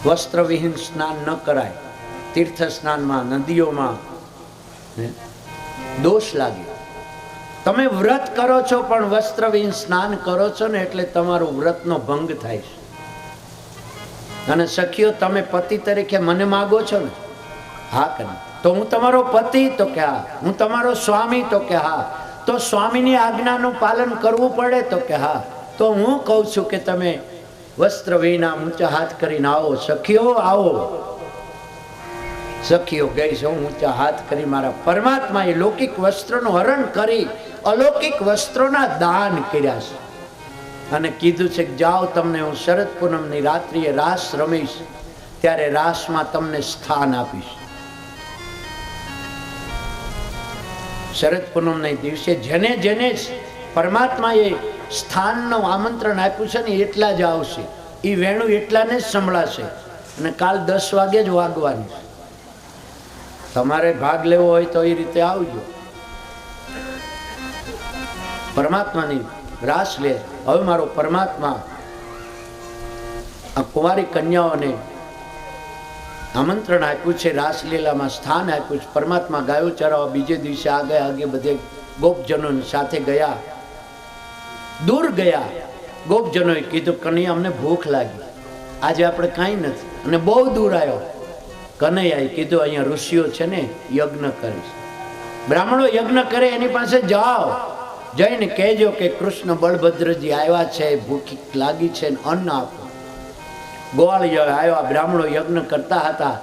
વસ્ત્રવિહીન સ્નાન ન કરાય. તીર્થ સ્નાનમાં, નદીઓમાં દોષ લાગે. તમે વ્રત કરો છો પણ વસ્ત્રવિહીન સ્નાન કરો છો ને એટલે તમારું વ્રતનો ભંગ થાય છે. અને સખીઓ, તમે પતિ તરીકે મને માગો છો ને? હા કે ના? તો હું તમારો પતિ? તો કે હા. હું તમારો સ્વામી? તો કે હા. તો સ્વામીની આજ્ઞાનું પાલન કરવું પડે? તો કે હા. તો હું કહું છું કે તમે વસ્ત્ર વિના ઊંચા હાથ કરીને આવો. સખીઓ આવો. સખીઓ ગઈ છે ઊંચા હાથ કરી. મારા પરમાત્માએ લૌકિક વસ્ત્રનું હરણ કરી અલૌકિક વસ્ત્રોના દાન કર્યા છે. અને કીધું છે કે જાઓ, તમને હું શરદ પૂનમની રાત્રિએ રાસ રમીશ, ત્યારે રાસમાં તમને સ્થાન આપીશ. શરદ પૂનમના દિવસે જેને જેને પરમાત્માએ સ્થાનનું આમંત્રણ આપ્યું છે ને એટલા જ આવશે. એ વેણું એટલાને જ સંભળાશે. અને કાલ 10 વાગે જ વાગવાની છે. તમારે ભાગ લેવો હોય તો એ રીતે આવજો. પરમાત્માની રાસ લે. હવે મારો પરમાત્મા આ કુંવારી કન્યાઓને આમંત્રણ આપ્યું છે, રાસલીલામાં સ્થાન આપ્યું છે. પરમાત્મા ગાયો ચરાવવા બીજે દિવસે આગે બધે ગોપજનો સાથે ગયા. દૂર ગયા. ગોપજનોએ કીધું, કનૈયા અમને ભૂખ લાગી, આજે આપણે કાંઈ નથી. અને બહુ દૂર આવ્યો. કનૈયાએ કીધું, અહીંયા ઋષિઓ છે ને, યજ્ઞ કરીશ. બ્રાહ્મણો યજ્ઞ કરે, એની પાસે જાઓ, જઈને કહેજો કે કૃષ્ણ બળભદ્રજી આવ્યા છે, ભૂખ લાગી છે, અન્ન આપો. ગોવાળ આવ્યા, બ્રાહ્મણો યજ્ઞ કરતા હતા.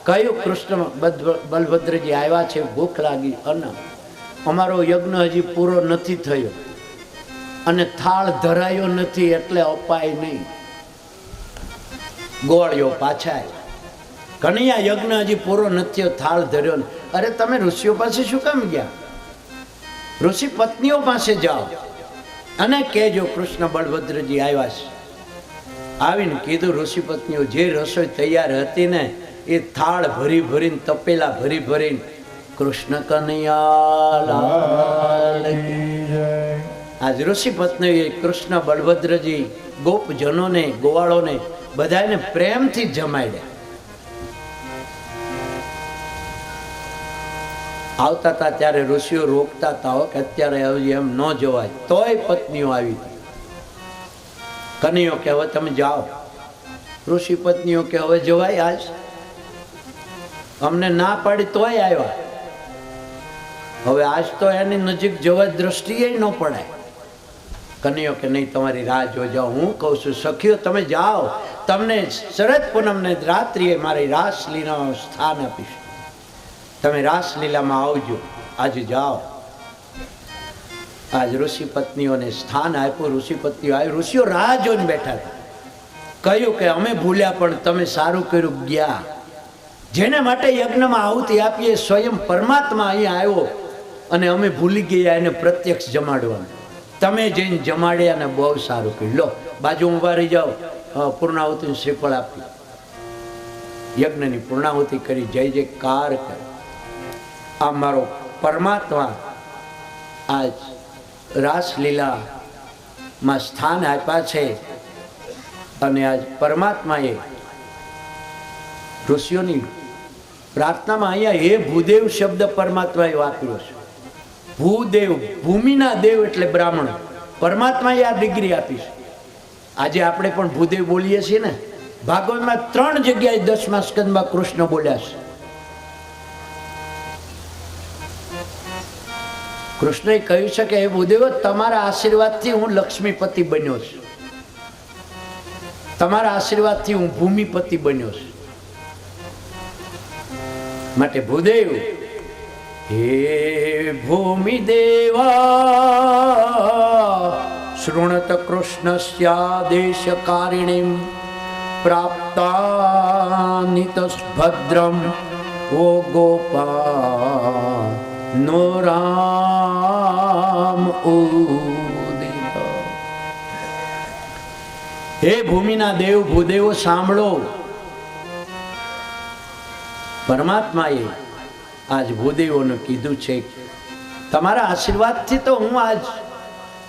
કયું કૃષ્ણ બલભદ્રજી આવ્યા છે, ભૂખ લાગી, અન્ન. અમારો યજ્ઞ હજી પૂરો નથી થયો અને થાળ ધરાયો નથી, એટલે અપાય નહીં. ગોવાળીઓ પાછા આવ્યા. કનૈયા યજ્ઞ હજી પૂરો નથી થયો, થાળ ધર્યો ને. અરે તમે ઋષિઓ પાસે શું કામ ગયા? ઋષિ પત્નીઓ પાસે જાઓ અને કહેજો કૃષ્ણ બળભદ્રજી આવ્યા છે. આવીને કીધું, ઋષિ પત્નીઓ જે રસોઈ તૈયાર હતી ને એ થાળ ભરી ભરીને, તપેલા ભરી ભરીને કૃષ્ણ કનૈયા આજ ઋષિ પત્નીએ કૃષ્ણ બળભદ્રજી ગોપજનોને, ગોવાળોને બધાને પ્રેમથી જમાડ્યા. આવતા હતા ત્યારે ઋષિઓ રોકતા હતા કે અત્યારે હજી એમ ન જવાય. તોય પત્નીઓ આવી હતી. કનૈયો કે હવે તમે જાઓ. ઋષિ પત્નીઓ કે હવે જવાય? આજ અમને ના પાડી તોય આવ્યા. હવે આજ તો એની નજીક જવા દ્રષ્ટિએ ન પડાય. કનૈયો કે નહીં, તમારી રાહ જોઈ જાઓ. હું કહું છું સખીઓ તમે જાઓ, તમને શરદ પૂનમને રાત્રિએ મારી રાસલીલામાં સ્થાન આપીશ. તમે રાસલીલામાં આવજો. આજે જાઓ. આજ ઋષિ પત્નીઓને સ્થાન આપ્યું. ઋષિ પત્નીઓ આવી. ઋષિઓ રાહ જોઈને બેઠા હતા. કહ્યું કે અમે ભૂલ્યા પણ તમે સારું કર્યું ગયા. જેને માટે યજ્ઞમાં આહુતિ આપીએ સ્વયં પરમાત્મા અહીંયા આવ્યો અને અમે ભૂલી ગયા એને પ્રત્યક્ષ જમાડવાનું. તમે જઈને જમાડ્યા ને બહુ સારું કર્યું. લો બાજુ ઊભા રહી જાઓ. પૂર્ણાહુતિનું શ્રીફળ આપ્યું. યજ્ઞની પૂર્ણાહુતિ કરી, જય જયકાર કરી. આ મારો પરમાત્મા આજ રાસલીલામાં સ્થાન આપ્યા છે. અને આજ પરમાત્માએ ઋષિઓની પ્રાર્થનામાં અહીંયા હે ભૂદેવ શબ્દ પરમાત્માએ વાપર્યો છે. ભૂદેવ, ભૂમિના દેવ એટલે બ્રાહ્મણ. પરમાત્માએ આ ડિગ્રી આપી છે. આજે આપણે પણ ભૂદેવ બોલીએ છીએ ને. ભાગવતમાં 3 જગ્યાએ 10મા સ્કંદમાં કૃષ્ણ બોલ્યા છે. કૃષ્ણએ કહ્યું છે કે હે ભૂદેવ, તમારા આશીર્વાદથી હું લક્ષ્મીપતિ બન્યો છું. તમારા આશીર્વાદથી હું ભૂમિપતિ બન્યો છું. માટે ભૂદેવ, હે ભૂમિ દેવા શૃણત કૃષ્ણસ્યાદેશકારિણીમ પ્રાપ્તાનિતભદ્રમ ઓ ગોપા નો રામ ઉદિત. હે ભૂમિના દેવ ભૂદેવો સાંભળો. પરમાત્માએ આજ ભૂદેવોને કીધું છે તમારા આશીર્વાદથી તો હું આજ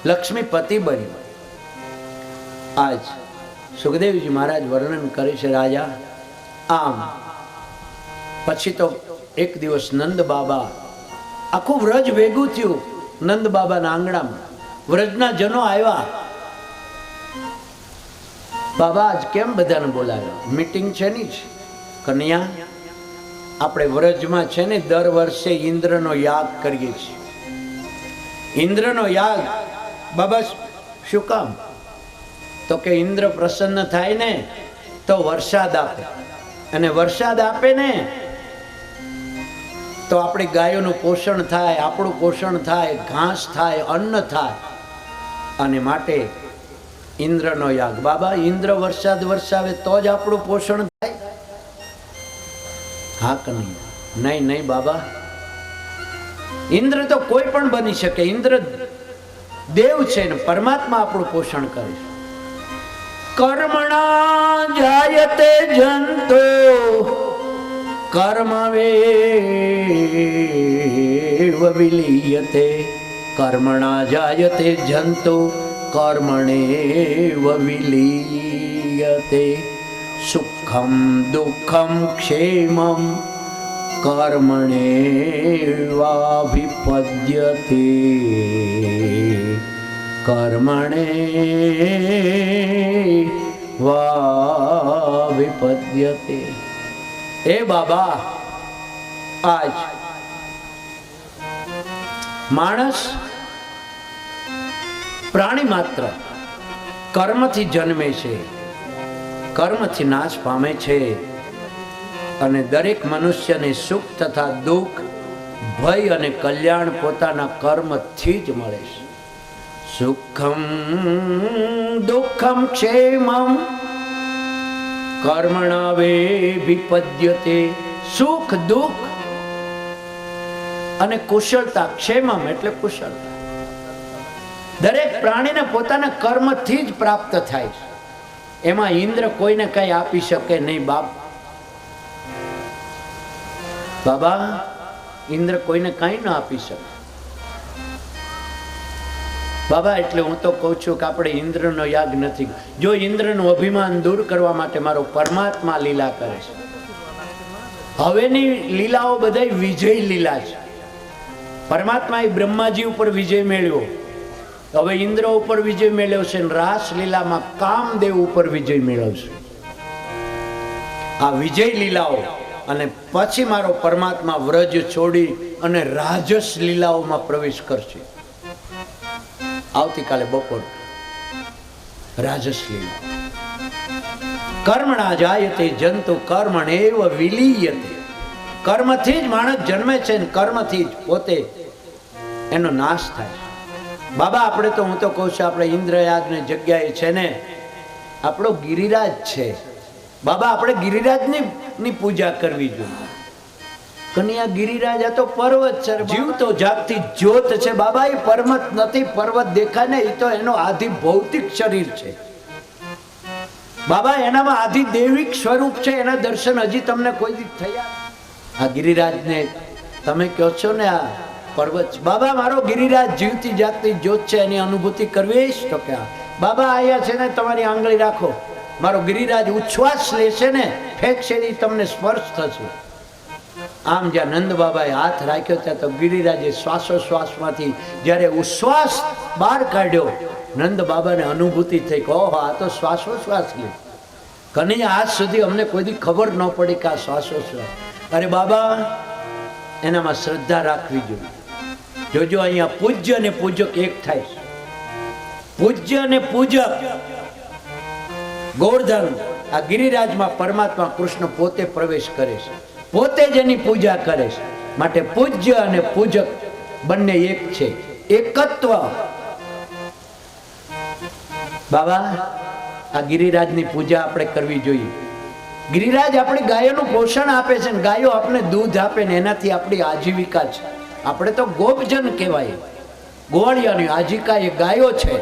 લક્ષ્મીપતિ બન્યો. આજ સુખદેવજી મહારાજ વર્ણન કરે છે, રાજા આમ પછી તો એક દિવસ નંદ બાબા, આખું વ્રજ ભેગું થયું નંદ બાબાના આંગણામાં. વ્રજના જનો આવ્યા. બાબા આજ કેમ બધાને બોલાવ્યા? મીટિંગ છે ની જ. કન્યા, આપણે વ્રજમાં છે ને દર વર્ષે ઇન્દ્રનો યાગ કરીએ છીએ. ઇન્દ્રનો યાગ. બાબા શું કામ? તો કે ઇન્દ્ર પ્રસન્ન થાય ને તો વરસાદ આપે, અને વરસાદ આપે ને તો આપણી ગાયોનું પોષણ થાય, આપણું પોષણ થાય, ઘાસ થાય, અન્ન થાય, અને માટે ઇન્દ્રનો યાગ. બાબા ઇન્દ્ર વરસાદ વરસાવે તો જ આપણું પોષણ થાય? હા કે નહીં? નહીં નહીં બાબા, ઇન્દ્ર તો કોઈ પણ બની શકે. ઇન્દ્ર દેવ છે ને પરમાત્મા આપણું પોષણ કરે છે. કર્મણા જાયતે જંતો કર્મવેવ વિલીયતે. કર્મણા જાયતે જંતો કર્મણેવ વિલીયતે. સુખમ દુઃખમ ક્ષેમમ કર્મણેવાભિપદ્યતે. કર્મણે વાભિપદ્યતે. એ બાબા, આજ માણસ પ્રાણી માત્ર કર્મથી જન્મે છે, કર્મથી નાશ પામે છે, અને દરેક મનુષ્યને સુખ તથા દુઃખ, ભય અને કલ્યાણ પોતાના કર્મથી જ મળે છે. સુખમ દુઃખમ ક્ષેમમ કર્મણાવેભિપદ્યતે. સુખ દુઃખ અને કુશળતા. ક્ષેમમ એટલે કુશળતા. દરેક પ્રાણીને પોતાના કર્મથી જ પ્રાપ્ત થાય છે. એમાં ઇન્દ્ર કોઈને કઈ આપી શકે નહીં. બાબા ઇન્દ્ર કોઈને કઈ ન આપી શકે. બાબા એટલે હું તો કહું છું કે આપણે ઇન્દ્રનો યાગ નથી. જો ઇન્દ્રનું અભિમાન દૂર કરવા માટે મારો પરમાત્મા લીલા કરે છે. હવેની લીલાઓ બધા વિજય લીલા છે. પરમાત્માએ બ્રહ્માજી ઉપર વિજય મેળવ્યો, હવે ઇન્દ્ર ઉપર વિજય મેળવ્યો છે. રાસ લીલામાં કામદેવ ઉપર વિજય મેળવશે. આ વિજય લીલાઓ, અને પછી મારો પરમાત્મા વ્રજ છોડી અને રાજસ લીલાઓમાં પ્રવેશ કરશે. આવતીકાલે બપોર રાજસ લીલા. કર્મણા જાયતે જંતુ કર્મણેવ વિલીયતે. કર્મથી જ માણસ જન્મે છે ને કર્મથી જ પોતે એનો નાશ થાય. બાબા આપણે તો, હું તો કહું છું, આપણે ઇન્દ્રયાગની જગ્યાએ છે ને આપણો ગિરિરાજ છે. બાબા આપણે ગિરિરાજની પૂજા કરવી જોઈએ. કન્યા ગિરિરાજ આ તો પર્વત છે, જીવતો જાગતી જ્યોત છે. બાબા એ પર્વત નથી. પર્વત દેખાય ને એ તો એનો આધિ ભૌતિક શરીર છે. બાબા એનામાં આધિ દૈવિક સ્વરૂપ છે. એના દર્શન હજી તમને કોઈ દી થયા? આ ગિરિરાજને તમે કહો છો ને આ પર્વત. બાબા મારો ગિરિરાજ જીવતી જાગતી જ્યોત છે, એની અનુભૂતિ કરવી તો કે બાબા આયા છે ને તમારી આંગળી રાખો, મારો ગિરિરાજ ઉચ્છ્વાસ લેશે ને ફેંકશે ને તમને સ્પર્શ થશે. આમ જ્યાં નંદ બાબાએ હાથ રાખ્યો ત્યાં તો ગિરિરાજે શ્વાસોશ્વાસમાંથી જ્યારે ઉચ્છ્વાસ બહાર કાઢ્યો, નંદ બાબાને અનુભૂતિ થઈ કે ઓહો આ તો શ્વાસોશ્વાસ લે. કનૈયા આજ સુધી અમને કોઈ દી ખબર ન પડી કે આ શ્વાસોશ્વાસ. અરે બાબા એનામાં શ્રદ્ધા રાખવી જોઈએ. જોજો અહીંયા પૂજ્ય અને પૂજક એક થાય છે. પૂજ્ય અને પૂજક ગોવર્ધન આ ગિરિરાજમાં પરમાત્મા કૃષ્ણ પોતે પ્રવેશ કરે છે, પોતે જ એની પૂજા કરે છે. માટે પૂજ્ય અને પૂજક બંને એક છે, એકત્વ. બાબા આ ગિરિરાજની પૂજા આપણે કરવી જોઈએ. ગિરિરાજ આપણી ગાયોનું પોષણ આપે છે, ગાયો આપણે દૂધ આપે ને એનાથી આપણી આજીવિકા છે. આપણે તો ગોપજન કહેવાય. ગોવાળિયાની આજીવિકા એ ગાયો છે.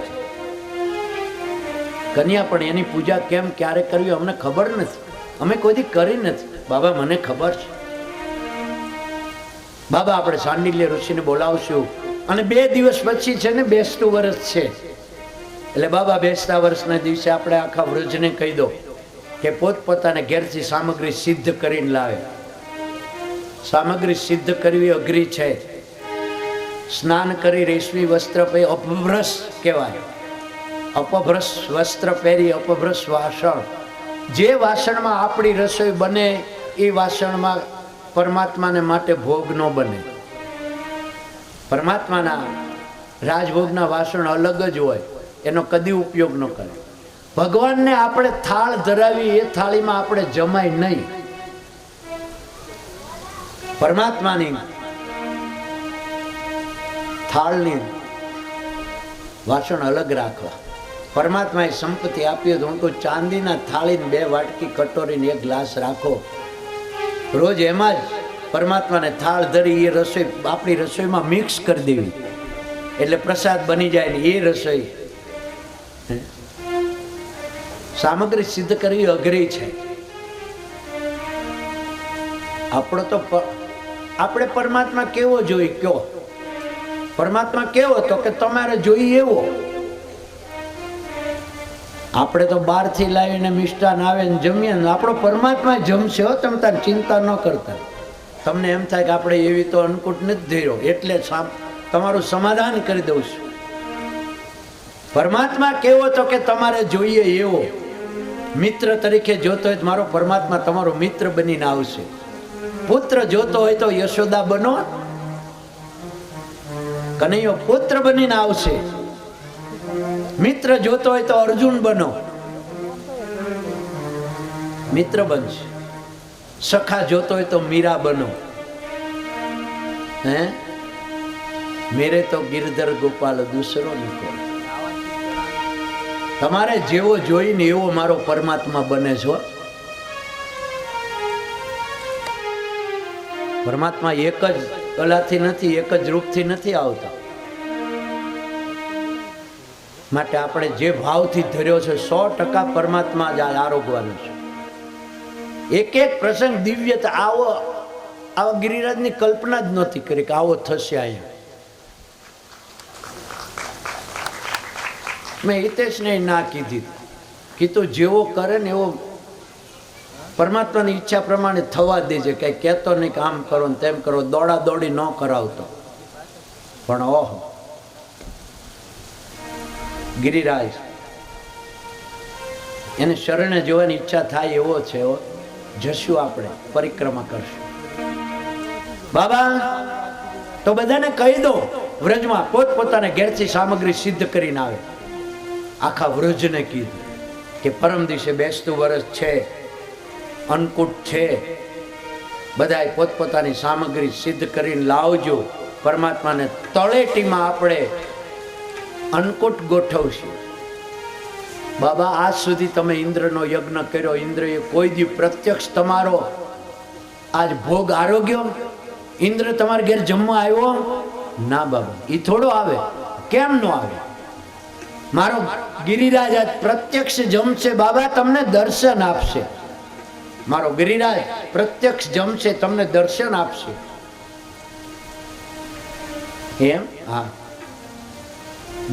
કન્યા પણ એની પૂજા કેમ ક્યારે કરવી અમને ખબર નથી. અમે કોઈ દી કરી નથી. બાબા મને ખબર છે. બાબા આપણે સાંડિલ્ય ઋષિને બોલાવશું અને 2 દિવસ પછી છે ને બેસતું વર્ષ છે. એટલે બાબા બેસતા વર્ષના દિવસે આપણે આખા વ્રજને કહી દો કે પોતપોતાને ઘેરથી સામગ્રી સિદ્ધ કરીને લાવે. સામગ્રી સિદ્ધ કરવી અઘરી છે. સ્નાન કરી રેશમી વસ્ત્ર પહેરી, અપભ્રશ કહેવાય, અપભ્રશ વસ્ત્ર પહેરી, અપભ્રશ વાસણ. જે વાસણમાં આપણી રસોઈ બને એ વાસણમાં પરમાત્માને માટે ભોગ ન બને. પરમાત્માના રાજભોગના વાસણ અલગ જ હોય, એનો કદી ઉપયોગ ન કરે. ભગવાનને આપણે થાળ ધરાવી, એ થાળીમાં આપણે જમાય નહીં. પરમાત્માની થાળની વાસણ અલગ રાખવા. પરમાત્માએ સંપત્તિ આપી તો હું તો ચાંદીના થાળીને 2 વાટકી કટોરીને 1 ગ્લાસ રાખો. રોજ એમાં જ પરમાત્માને થાળ ધરી એ રસોઈ આપણી રસોઈમાં મિક્સ કરી દેવી, એટલે પ્રસાદ બની જાય ને એ રસોઈ. સામગ્રી સિદ્ધ કરવી અઘરી છે. આપણો તો આપણે પરમાત્મા કેવો જોઈ કયો? પરમાત્મા કેવો તો કે તમારે જોઈએ એવો. આપણે તો બહારથી લાવીને મિષ્ટાન આવે ને જમીએ ને આપણો પરમાત્મા જમશે હો. તમે તાર ચિંતા ન કરતા. તમને એમ થાય કે આપણે એવી તો અન્નકૂટ નથી ધર્યો એટલે તમારું સમાધાન કરી દઉં છું. પરમાત્મા કેવો તો કે તમારે જોઈએ એવો. મિત્ર તરીકે જોતો હોય તો મારો પરમાત્મા તમારો મિત્ર બનીને આવશે. પુત્ર જોતો હોય તો યશોદા બનો, કનૈયો પુત્ર બનીને આવશે. મિત્ર જોતો હોય તો અર્જુન બનો, મિત્ર બનશે. સખા જોતો હોય તો મીરા બનો. હે મેરે તો ગિરધર ગોપાલ દૂસરો નિકો. તમારે જેવો જોઈને એવો મારો પરમાત્મા બને છો. પરમાત્મા એક જ કલાથી નથી, એક જ રૂપથી નથી આવતા. માટે આપણે જે ભાવથી ધર્યો છે 100% પરમાત્મા જ આરોગવાનો છે. એક એક પ્રસંગ દિવ્ય. આવો ગિરિરાજની કલ્પના જ નહોતી કરી કે આવો થશે. અહીંયા મેં હિતેશને ના કીધું જેવો કરે ને એવો પરમાત્માની ઈચ્છા પ્રમાણે થવા દેજે. કઈ કહેતો નહીં કે આમ કરો ને તેમ કરો, દોડા દોડી ન કરાવતો. પણ ઓહો ગિરિરાજ એને શરણે જોવાની ઈચ્છા થાય એવો છે. જશું આપણે પરિક્રમા કરશું. બાબા તો બધાને કહી દો વ્રજમાં પોતપોતાને ઘેરથી સામગ્રી સિદ્ધ કરીને આવે. આખા વ્રજને કીધું કે પરમ દિવસે બેસતું વર્ષ છે, અન્નકૂટ છે, બધાએ પોતપોતાની સામગ્રી સિદ્ધ કરીને લાવજો. પરમાત્માને તળેટીમાં આપણે અન્નકૂટ ગોઠવશું. બાબા આજ સુધી તમે ઇન્દ્રનો યજ્ઞ કર્યો, ઇન્દ્રએ કોઈ દી પ્રત્યક્ષ તમારો આજ ભોગ આરોગ્યો? ઇન્દ્ર તમારા ઘેર જમવા આવ્યો? ના બાબા, એ થોડો આવે. કેમ નો આવે? મારો ગિરિરાજ આજ પ્રત્યક્ષ જમશે. બાબા તમને દર્શન આપશે. મારો ગિરિરાજ પ્રત્યક્ષ જમશે, તમને દર્શન આપશે. એમ? હા.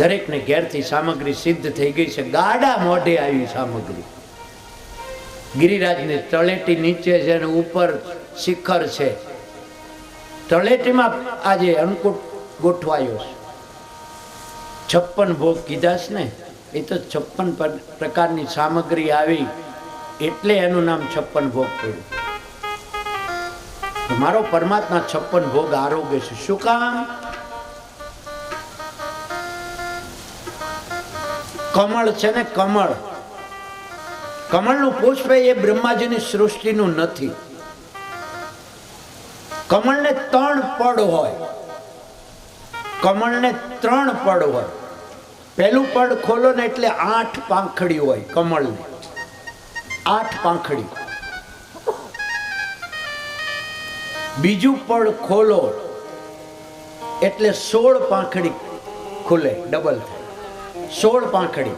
દરેકને ઘેરથી સામગ્રી સિદ્ધ થઈ ગઈ છે. ગાડા મોઢે આવી સામગ્રી. ગિરિરાજની તળેટી નીચે છે અને ઉપર શિખર છે. તળેટીમાં આજે અન્નકૂટ ગોઠવાયો છે. 56 ભોગ કીધા છે ને, એ તો 56 પ્રકારની સામગ્રી આવી એટલે એનું નામ 56 ભોગ પડ્યું. મારો પરમાત્મા 56 ભોગ આરોગ્ય છે. શું કામ? કમળ છે ને, કમળ, કમળનું પુષ્પ એ બ્રહ્માજીની સૃષ્ટિનું નથી. કમળને 3 પડ હોય. કમળને 3 પડ હોય. પહેલું પડ ખોલો ને એટલે 8 પાંખડી હોય કમળને. 8 પાંખડી. બીજું પડ ખોલો એટલે 16 પાંખડી ખુલે, ડબલ થાય, 16 પાંખડી.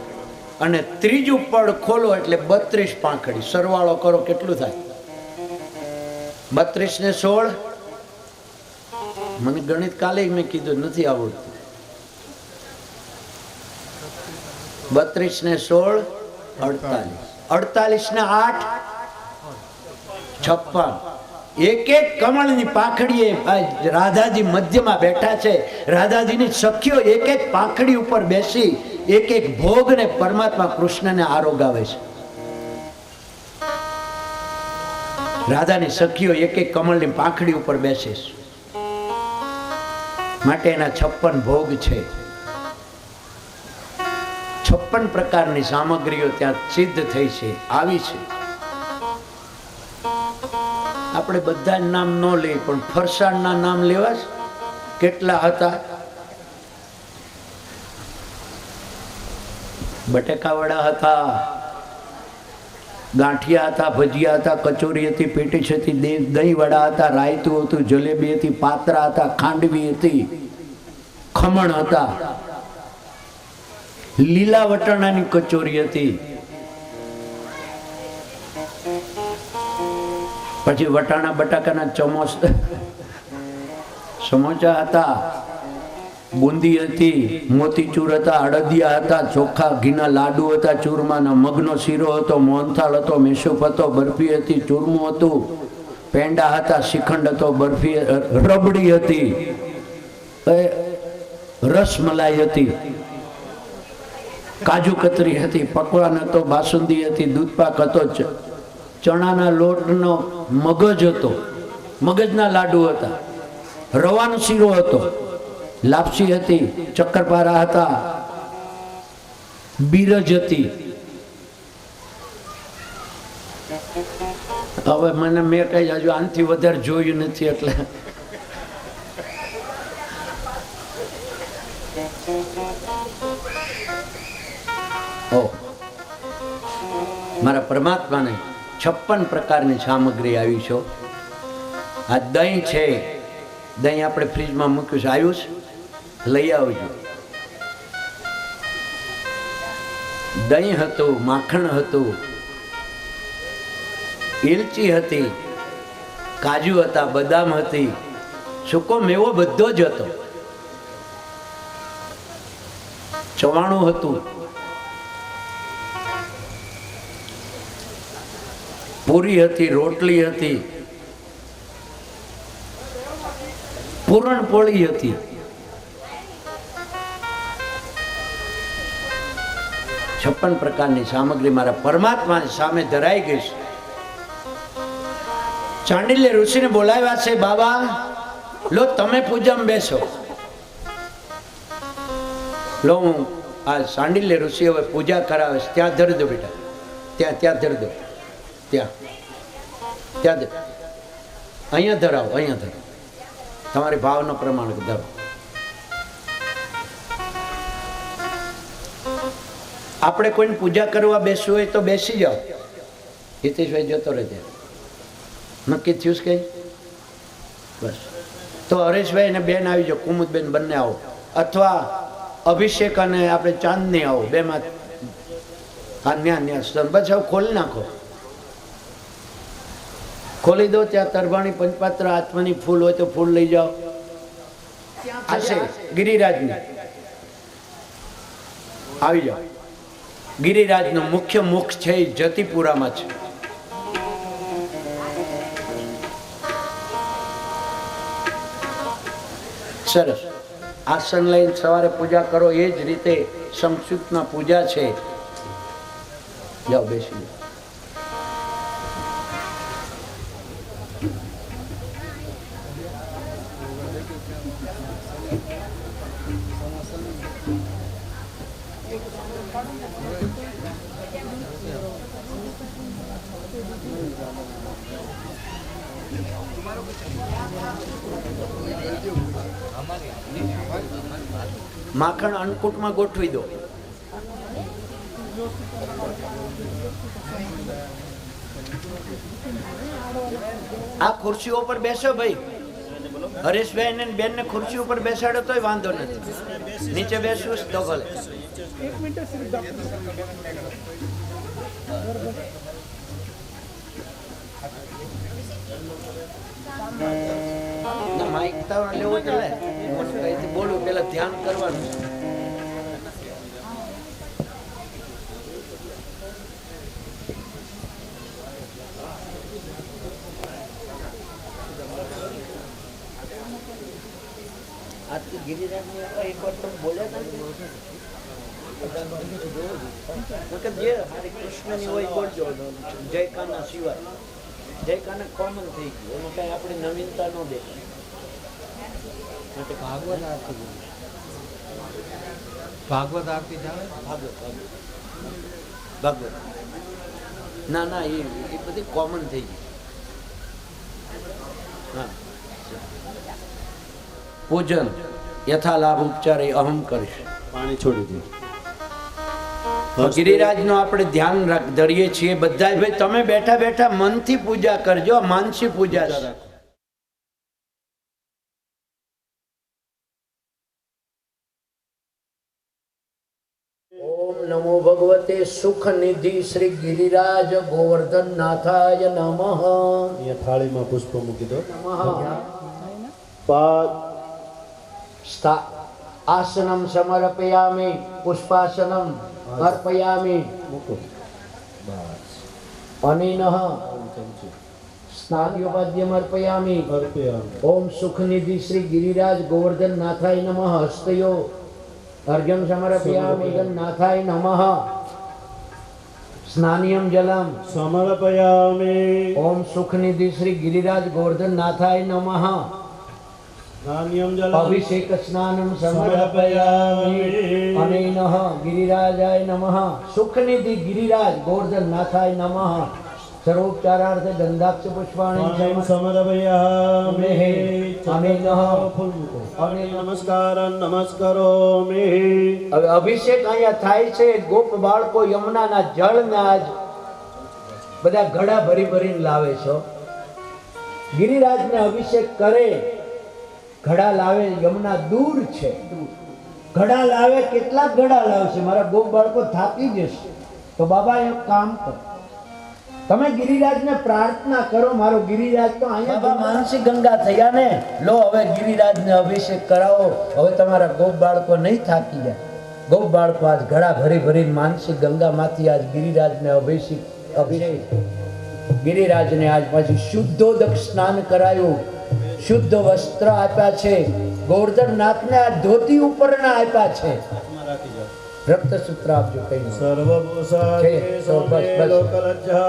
અને ત્રીજું પડ ખોલો એટલે 32 પાંખડી. સરવાળો કરો કેટલું થાય? 32 ને 16. મને ગણિત કાલે મેં કીધું નથી આવડતું. 32 ને 16 48. 48 ને 8 56. એક એક કમળની પાંખડીએ રાધાજી મધ્યમાં બેઠા છે. રાધાજીની સખીઓ એક એક પાંખડી ઉપર બેસી એક એક ભોગને પરમાત્મા કૃષ્ણને આરોગાવે છે. રાધાની સખીઓ એક એક કમળની પાંખડી ઉપર બેસે છે. માટે એના 56 ભોગ છે. 56 પ્રકારની સામગ્રીઓ ત્યાં સિદ્ધ થઈ છે, આવી છે. આપણે બધા નામ ન લઈએ પણ ફરસાણના નામ લેવા છે. કેટલા હતા? બટેકા વડા હતા, ગાંઠિયા હતા, ભજીયા હતા, કચોરી હતી, પેટીસ હતી, દહીં વડા હતા, રાયતું હતું, જલેબી હતી, પાત્રા હતા, ખાંડવી હતી, ખમણ હતા, લીલા વટાણાની કચોરી હતી, પછી વટાણા બટાકાના સમોસા હતા, બુંદી હતી, મોતીચૂર હતા, અડદિયા હતા, ચોખા ઘીના લાડુ હતા, ચૂરમાના, મગનો શીરો હતો, મોહનથાળ હતો, મેસૂપ હતો, બરફી હતી, ચૂરમું હતું, પેંડા હતા, શ્રીખંડ હતો, બરફી, રબડી હતી, રસમલાઈ હતી, કાજુ કતરી હતી, પકવાન હતો, બાસુંદી હતી, દૂધપાક હતો, ચણાના લોટનો મગજ હતો, મગજના લાડુ હતા, રવાનો શીરો હતો, લાપસી હતી, ચક્કરપારા હતા, બીરજ હતી. હવે મને મેં કઈ હજુ આનાથી વધારે જોયું નથી એટલે મારા પરમાત્માને 56 પ્રકારની સામગ્રી આવી છે. આ દહીં છે, દહીં આપણે ફ્રીજમાં મૂક્યું છે, આવ્યું છે, લઈ આવજો. દહીં હતું, માખણ હતું, ઇલચી હતી, કાજુ હતા, બદામ હતી, સૂકો મેવો બધો જ હતો, ચવાણું હતું, પૂરી હતી, રોટલી હતી, પૂરણપોળી હતી. છપ્પન પ્રકારની સામગ્રી મારા પરમાત્માની સામે ધરાઈ ગઈ છે. ચાંડિલ્ય ઋષિને બોલાવ્યા છે, બાબા લો તમે પૂજામાં બેસો. લો હું આ ચાંડિલ્ય ઋષિ હવે પૂજા કરાવે છે, ત્યાં ધરી દો બેટા, ત્યાં ધરી દો, ત્યાં અહીંયા ધરાવો, અહીંયા ધરાવો, તમારી ભાવના પ્રમાણે ધરો. આપણે કોઈને પૂજા કરવા બેસવું હોય તો બેસી જાઓ. હિતેશભાઈ જતો રહે ત્યાં નક્કી થયું છે કઈ? બસ તો હરેશભાઈ અને બેન આવી જાઓ, કુમુદબેન બંને આવો, અથવા અભિષેક અને આપણે ચાંદની આવો, બેમાં ન્યા બસ હવે ખોલી નાખો, ખોલી દો. ત્યાં તરભાણી, પંચપાત્ર, આત્માની ફૂલ હોય તો ફૂલ લઈ જાઓ. આશે ગિરિરાજની આવી જાઓ. ગિરિરાજનું મુખ્ય મુખ છે એ જતીપુરામાં છે. સરસ. આસન લઈને સવારે પૂજા કરો, એ જ રીતે સંસ્કૃતમાં પૂજા છે. જાઓ બેસી જાઓ. માખણ અન્નકૂટમાં ગોઠવી દો. આ ખુરશીઓ પર બેસો ભાઈ. હરેશભાઈ ને બેન ને ખુરશી ઉપર બેસાડો તોય વાંધો નથી, નીચે બેસવું તો ભલે. માઇક લેવો ચાલે, બોલું પેલા ધ્યાન કરવાનું. ગિરિરાજને એક વાર તમે બોલ્યા હતા ને જે હરે કૃષ્ણની હોય બોલજો, જય કાના સિવાય. જય કાના કોમન થઈ ગયું, એમાં કઈ આપણે નવીનતા ન દેખાય. ભાગવત આરતી ભાગવત આરતી જાણે ભાગવત ના ના એ બધી કોમન થઈ ગઈ. હા, પૂજન યથા લાભ ઉપચાર એ અહમ કરીશ. પાણી છોડી દે. ગિરિરાજ નો આપણે ધ્યાન ધરીએ છીએ બધા. ભાઈ તમે બેઠા બેઠા મનથી પૂજા કરજો, માનસી પૂજા છે. ઓમ નમો ભગવતે સુખ નિધિ શ્રી ગિરિરાજ ગોવર્ધન નાથાય નમઃ. અહીંયા થાળીમાં પુષ્પ મૂકી દો. આસનમ સમર્પયામિ, પુષ્પાસનમ અર્પયામિ. મૂકો. બસ. અનિનઃ સ્નાનયોપાદ્યમ અર્પયામિ. અર્પયામિ. ઓમ સુખનિધિ શ્રી ગિરિરાજ ગોવર્ધન નાથાય નમઃ. હસ્તયો અર્ઘ્યમ સમર્પયામિ નાથાય નમઃ. સ્નાનિયમ જલમ સમર્પયામિ. ઓમ સુખનિધિ શ્રી ગિરિરાજ ગોવર્ધન નાથાય નમઃ. નાન્યમ જલમ અભિષેક સ્નાનમ સમર્પયામિ. અનેનઃ ગિરિરાજાય નમઃ. સુખનિધિ ગિરિરાજ ગોવર્ધન નાથાય નમઃ. સર્વોપચારાર્થે ગંધાક્ષ પુષ્પાણિ સમર્પયામિ. અનેનઃ ફૂલ મૂકો. અને નમસ્કારોમિ. હવે અભિષેક અહીંયા થાય છે. ગોપ બાળકો યમુનાના જળના જ બધા ઘડા ભરી ભરીને લાવે છે. ગિરિરાજને અભિષેક કરે, ઘડા લાવે. યમુના દૂર છે, ઘડા લાવે. કેટલા ઘડા લાવશે? મારા ગોપ બાળકો થાકી જશે. તો બાબા એક કામ કરો, તમે ગિરિરાજને પ્રાર્થના કરો. મારો ગિરિરાજ તો અહીંયા માનસી ગંગા થયા ને, લો હવે ગિરિરાજને અભિષેક કરાવો. હવે તમારા ગોપ બાળકો નહીં થાકી જાય. ગોપ બાળકો આજ ઘડા ભરી ભરીને માનસી ગંગામાંથી આજ ગિરિરાજને અભિષેક ગિરિરાજને આજ પાછું શુદ્ધોદક સ્નાન કરાયું, શુદ્ધ વસ્ત્ર આપ્યા છે. ગોવર્ધન નાથને આ ધોતી ઉપરના આપ્યા છે. રક્તસૂત્ર આપજો. કઈ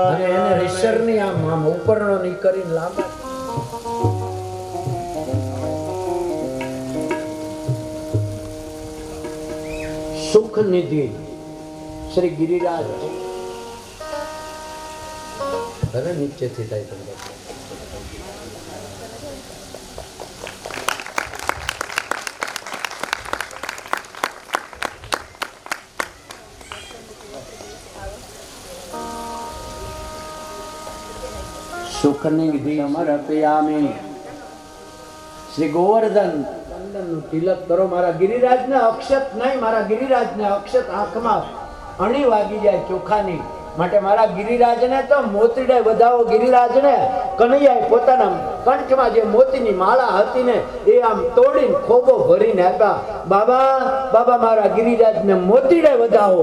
અને એને રિસરની આમ ઉપરનો ની કરીને લાંબા. સુખ નિધિ શ્રી ગિરિરાજ. હવે નીચેથી થાય તમને. સુખનિધિ સમર્પયામિ. શ્રી ગોવર્ધન ચંદનનું તિલક કરો. મારા ગિરિરાજને અક્ષત નહીં, મારા ગિરિરાજને અક્ષત આંખમાં અણી વાગી જાય ચોખાની માટે મારા ગિરિરાજને તો મોતીડે વધાવો. ગિરિરાજને કનૈયાએ પોતાના કંઠમાં જે મોતીની માળા હતી ને એ આમ તોડીને ખોબો ભરીને આપ્યા. બાબા બાબા મારા ગિરિરાજને મોતીડે વધાવો,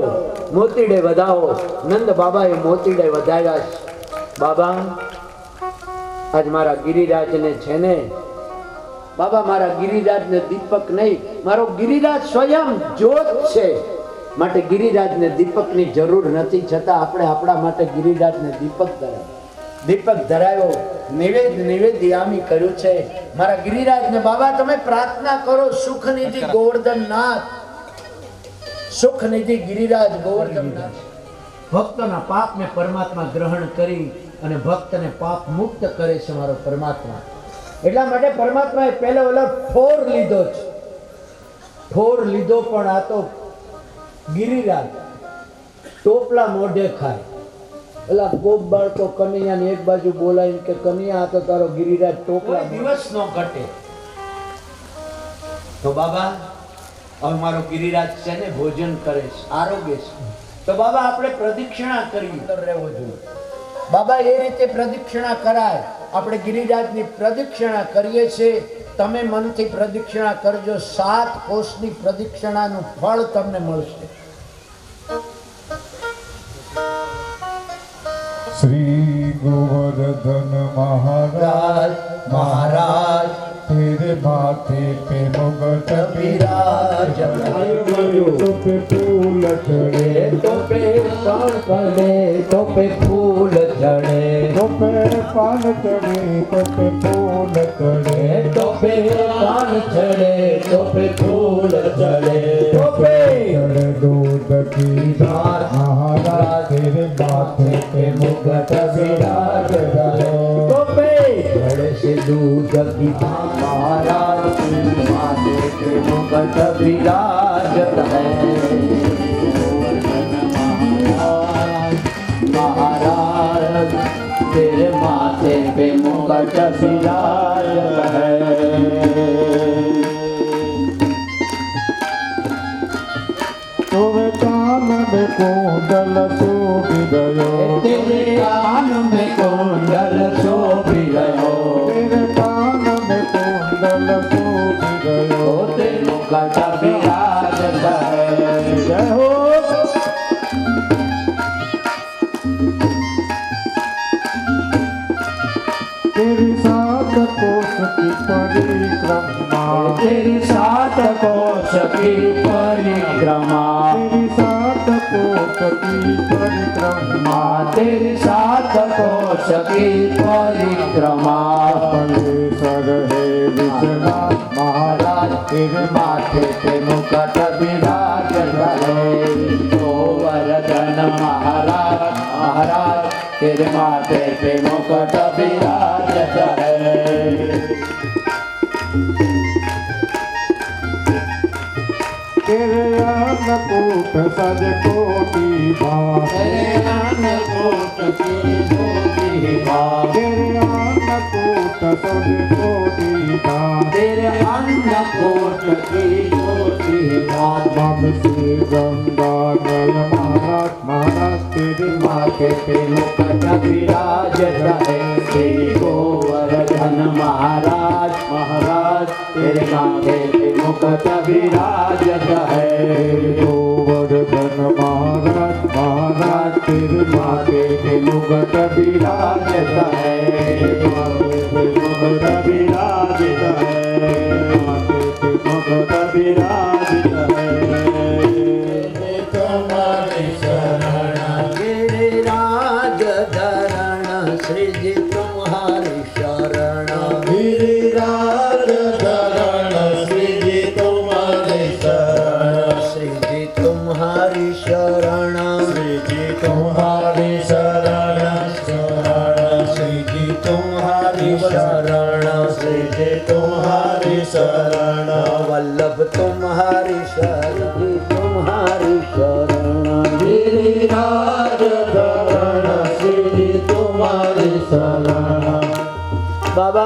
મોતીડે વધાવો. નંદ બાબાએ મોતીડે વધાવ્યા છે. બાબા આજ મારા ગિરિરાજને છે ને બાબા, મારા ગિરિરાજને દીપક નહીં, મારો ગિરિરાજ સ્વયં જ્યોત છે. માટે ગિરિરાજને દીપકની જરૂર નથી, છતાં આપણે આપણા માટે ગિરિરાજને દીપક ધરાવ્યો. દીપક ધરાવ્યો, નિવેદ્યામી કર્યું છે. મારા ગિરિરાજને બાબા તમે પ્રાર્થના કરો. સુખનિધિ ગોવર્ધન નાથ, સુખનિધિ ગિરિરાજ ગોવર્ધન નાથ ભક્તોના પાપને પરમાત્મા ગ્રહણ કરી અને ભક્તને પાપ મુક્ત કરે છે મારો પરમાત્મા. એટલા માટે પરમાત્માએ પહેલો ઓલો ઠોર લીધો છે. ઠોર લીધો પણ આ તો ગિરિરાજ ટોપલા મોઢે ખાય. એલા ગોપ બાળકો કનૈયાને એક બાજુ બોલાવીને કે કનૈયા આ તો તારો ગિરિરાજ ટોપલા દિવસ નો ઘટે. તો બાબા હવે મારો ગિરિરાજ છે ને ભોજન કરે છે, આરોગ્ય છે. તો બાબા આપણે પ્રદક્ષિણા કરી રહેવો જોઈએ. બાબા એ રીતે પ્રદક્ષિણા કરાય. આપણે ગિરિરાજની પ્રદક્ષિણા કરીએ છીએ. તમે મનથી પ્રદક્ષિણા કરજો. 7 કોષની પ્રદક્ષિણાનું ફળ તમને મળશે. શ્રી ગોવર્ધન મહારાજ મહારાજ તેરે माथे पे मुकुट विराज आयु तो पे फूल चढ़े तो पे पान पड़े तो पे फूल चढ़े तो पे पान चढ़े तो पे फूल चढ़े तो पे पान चढ़े तो पे फूल चढ़े तो पे चढ़े दूध की धार महाराज तेरे माथे पे मुकुट विराज तो पे बड़े से दूध की महाराज माथे पे मुकुट विराजत है महाराज तेरे माथे पे मुकुट विराजत है तुम्हें कान में कुंडल शोभि गयो तेरे कान में कुंडल शोभि गयो तेरे कान में कुंडल शोभि गयो तेरे मुकुट विराजत है जय हो तेरी सात कोष की परिक्रमा तेरी सात कोष की परिक्रमा तेरी सात कोष की परिक्रमा तेरी सात कोष की परिक्रमा परमेश्वर है विश्वनाथ महाराज तेरे माथे पे मुकुट विराजत है गोवर्धन महाराज महाराज तेरे माथे पे मुकुट विराजत है तेरे अन्नकूट सज कोटि भाव तेरे अन्नकूट की ज्योति भाव तेरे अन्नकूट सज कोटि भाव तेरे अन्नकूट की ज्योति भाव मम श्री गंगा नल महाराज महाराज तेरे माथे पे मुकुट विराजत है श्री गोवर्धन महाराज महाराज तेरे माथे पे मुकुट विराजत है गोवर्धन महाराज महाराज तेरे माथे पे मुकुट विराजत है माथे पे मुकुट विराजित है माथे पे मुकुट विराजित है तुम्हारी शरण गिरिराज धरण श्री जी तुम्हारी शरण गिरिराज धरण श्री जी तुम्हारे शरण श्री जी तुम्हारी शरण श्री जी तुम्हारी शरण शरण श्री जी तुम्हारी शरण श्री जी तुम्हारी शरण वल्लभ तुम्हारी शरण तुम्हारी शरण गिरिराज धरण श्री जी तुम्हारी शरण बाबा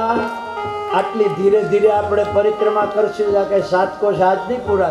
આટલી ધીરે ધીરે આપણે પરિક્રમા કરશું કે 7 કોશ આજ નહીં પૂરા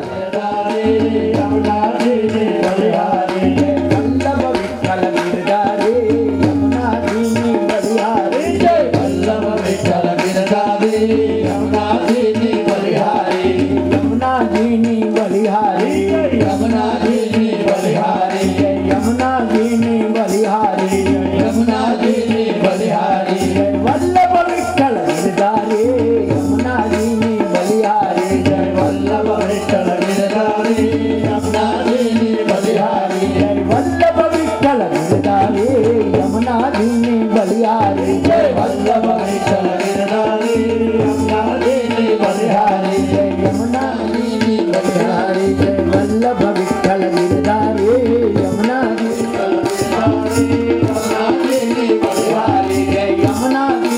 વલ્લભ વિઠ્ઠલ ગિરધારી યમુનાજીની બલિહારી વલ્લભ વિઠ્ઠલ ગિરધારી યમુનાજીની બલિહારી યમુનાજીની બલિહારી યમુનાજીની બલિહારી યમુનાજીની બલિહારી યમુનાજીની બલિહારી વલ્લભ વિઠ્ઠલ ગિરધારી યમુનાજીની બલિહારી જય વલ્લભ વિઠ્ઠલ ગિરધારી યમુનાજીની બલિહારી જય વલ્લભ વિઠ્ઠલ ગિરધારી યમુનાજીની બલિહારી જય વલ્લભ વિઠ્ઠલ ગિરધારી યમુનાજીની બલિહારી જય યમુનાજીની બલિહારી જય વલ્લભ વિઠ્ઠલ ગિરધારી યમુનાજીની બલિહારી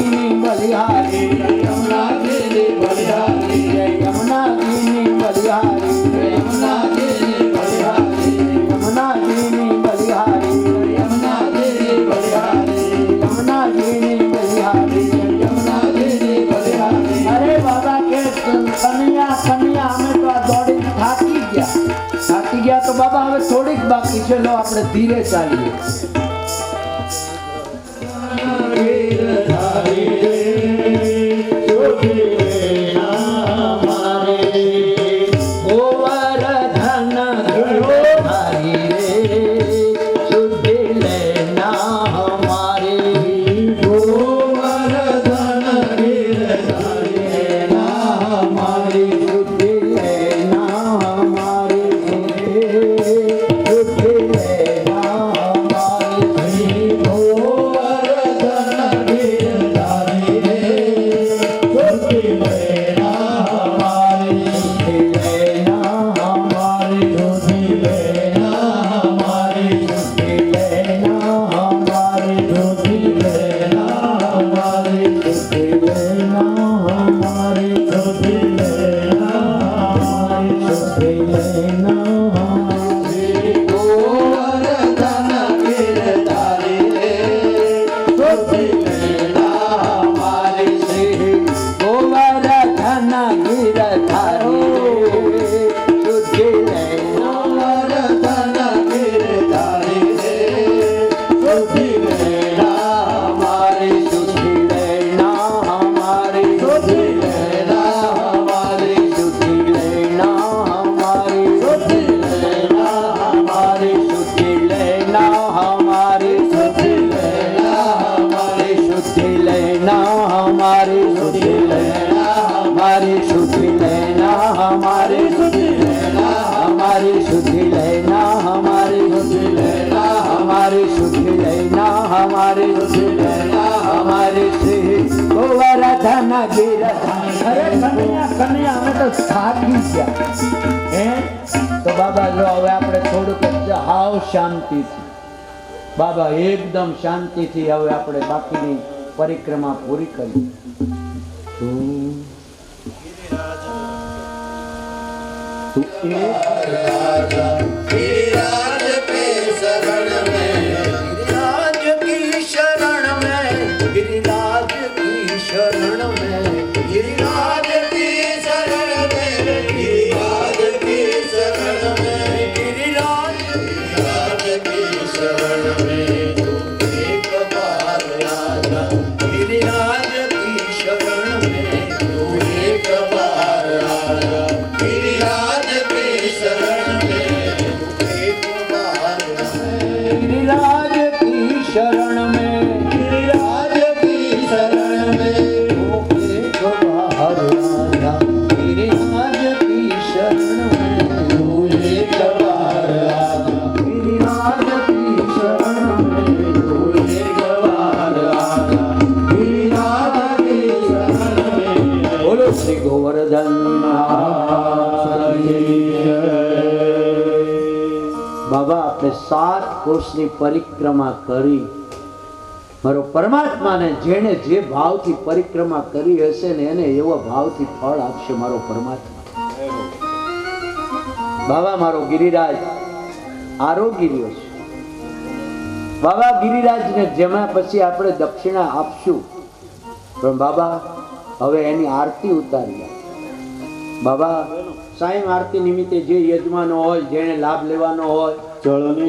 યમુનાજીની બલિહારી જય યમુનાજીની બલિહારી યમુનાજીની બલિહારી જય યમુનાજીની બલિહારી યમુનાજીની બલિહારી યમુનાજીની બલિહારી યમુનાજીની બલિહારી યમુનાજીની બલિહારી યમુનાજીની બલિહારી અરે બાબા કે કન્યા કન્યા અમે તો આ દોડી થાકી ગયા તો બાબા હવે થોડીક બાકી છે લો આપણે ધીરે ચાલીએ हमारे हमारे से गोवर्धन गिरधन। अरे कन्या कन्या અમે તો થાકી ગયા હે તો બાબા જો હવે આપણે થોડુંક હાવ શાંતિથી બાબા એકદમ શાંતિથી હવે આપણે બાકીની પરિક્રમા પૂરી કરી। गिरिराज के शरण में गिरिराज की शरण में गिरिराज की शरण में गिरिराज की शरण में गिरिराज की शरण में गिरिराज गिरिराज की शरण में एक बार आजा गिरिराज की शरण में तू एक बार आजा गिरिराज की शरण में एक बार गिरिराज की शरण में गिरिराज की शरण में एक बार आजा गिरिराज की शरण में तू एक बार आजा गिरिराज की शरण में तू एक बार आजा गिरिराज की शरण में बोलो श्री गोवर्धन महाराज की जय। बाबा આપણે 7 કોષની પરિક્રમા કરી મારો પરમાત્માને જેણે જે ભાવથી પરિક્રમા કરી હશે ને એને એવો ભાવથી ફળ આપશે મારો પરમાત્મા। બાબા મારો ગિરિરાજ આરોગીર્યો છે બાબા ગિરિરાજને જેમાં પછી આપણે દક્ષિણા આપશું પણ બાબા હવે એની આરતી ઉતારી બાબા સાયમ આરતી નિમિત્તે જે યજમાનો હોય જેને લાભ લેવાનો હોય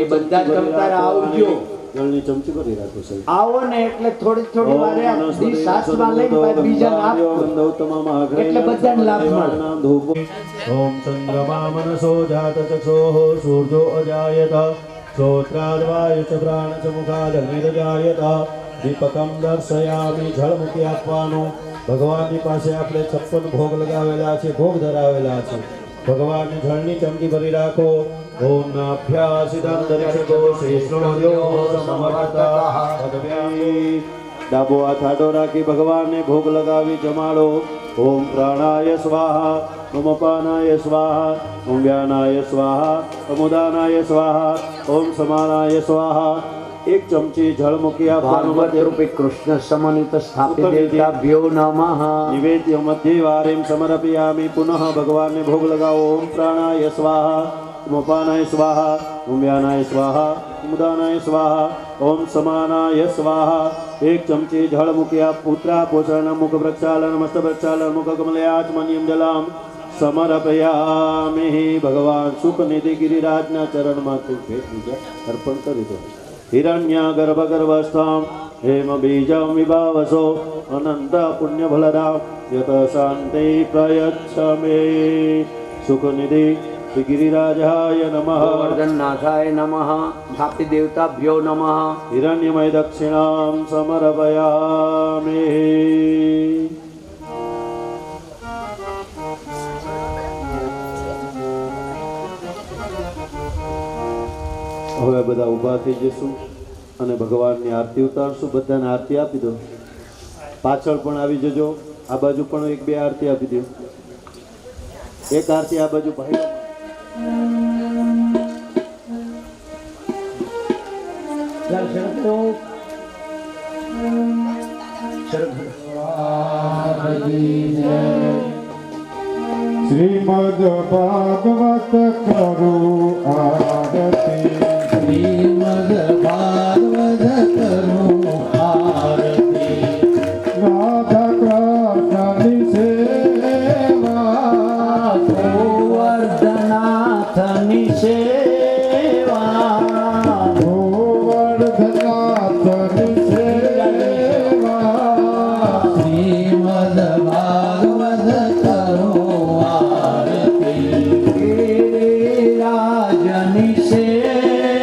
એ બધા જ તમતારે આવજો। જળની ચમચી ભરી રાખો સાહેબ આવો ને એટલે થોડી થોડી વારે દી સાસમાં લઈને પછી બીજાને આપો એટલે બધાને લાભ મળે। ओम चंद्रमा मनसो जात चक्षुः सूर्यो अजायत श्रोत्राद्वायु च प्राण च मुखादग्निर्जायत दीपकम दर्शयामि जळमुखी આપવાનો ભગવાનની પાસે આપણે 56 ભોગ લગાવેલા છે ભોગ ધરાવેલા છે ભગવાનની જળની ચમચી ભરી રાખો। ઓમ નાભ્યાસિદં દર્શકો શ્રેષ્ઠો સમર્થતા પદવી ડાબો હાથ આડો રાખી ભગવાનને ભોગ લગાવી જમાડો। ઓમ પ્રાણાય સ્વાહા ओम अपानाय स्वाहा ओम व्यानाय स्वाहा ओम उदानाय स्वाहा ओम समानाय स्वाहा। एक चमची जल मुखी भागवत रूपी कृष्ण समन्वित स्थापित देवताभ्यो नमः। निवेद्य मध्ये वारें समर्पयामि पुनः भगवान ने भोग लगाओ। ओम प्राणाय स्वाहा ओम अपानाय स्वाहा ओम व्यानाय स्वाहा ओम उदानाय स्वाहा ओम समानाय स्वाहा। एक चमची जल मुखी पुत्रा पोषण मुख प्रक्षालन मस्त प्रक्षालन मुख कमलयाचमनियम जलम समर्पयामि। भगवान सुख निधि गिरिराजना चरण में भेट पूजा अर्पण करी दो। हिरण्य गर्भ गर्भस्थाम हेम बीजम विभावसो अनंत पुण्य फलदाम यत शांति प्रयच्छमे। सुख निधि गिरिराजाय नमः गोवर्धननाथाय नमः। स्थापित देवताभ्यो नमः। हिरण्यमय दक्षिणां समर्पयामि। હવે બધા ઊભા થઈ જશું અને ભગવાનની આરતી ઉતારશું। બધાને આરતી આપી દો। પાછળ પણ આવી જજો। આ બાજુ પણ એક બે આરતી આપી દો। એક આરતી આ બાજુ ભાઈ श्रीमद् भागवत करो आरती श्रीमद् भागवत करो आरती राधा कृष्ण सेवा गोवर्धनाथ सेवा गोवर्धनाथ सेवा श्रीमद् भागवत करो आरती गिरिराजनि सेवा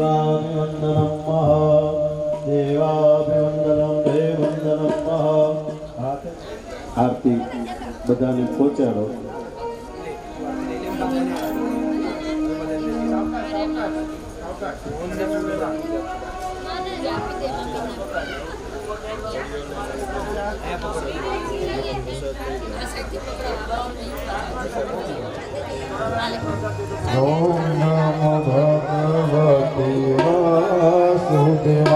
देवाभिवन्दनं देवाभिवन्दनं देववन्दनं आरती बधाने पहुंचाड़ो। ओम नमो भगवते वासुदेवाय।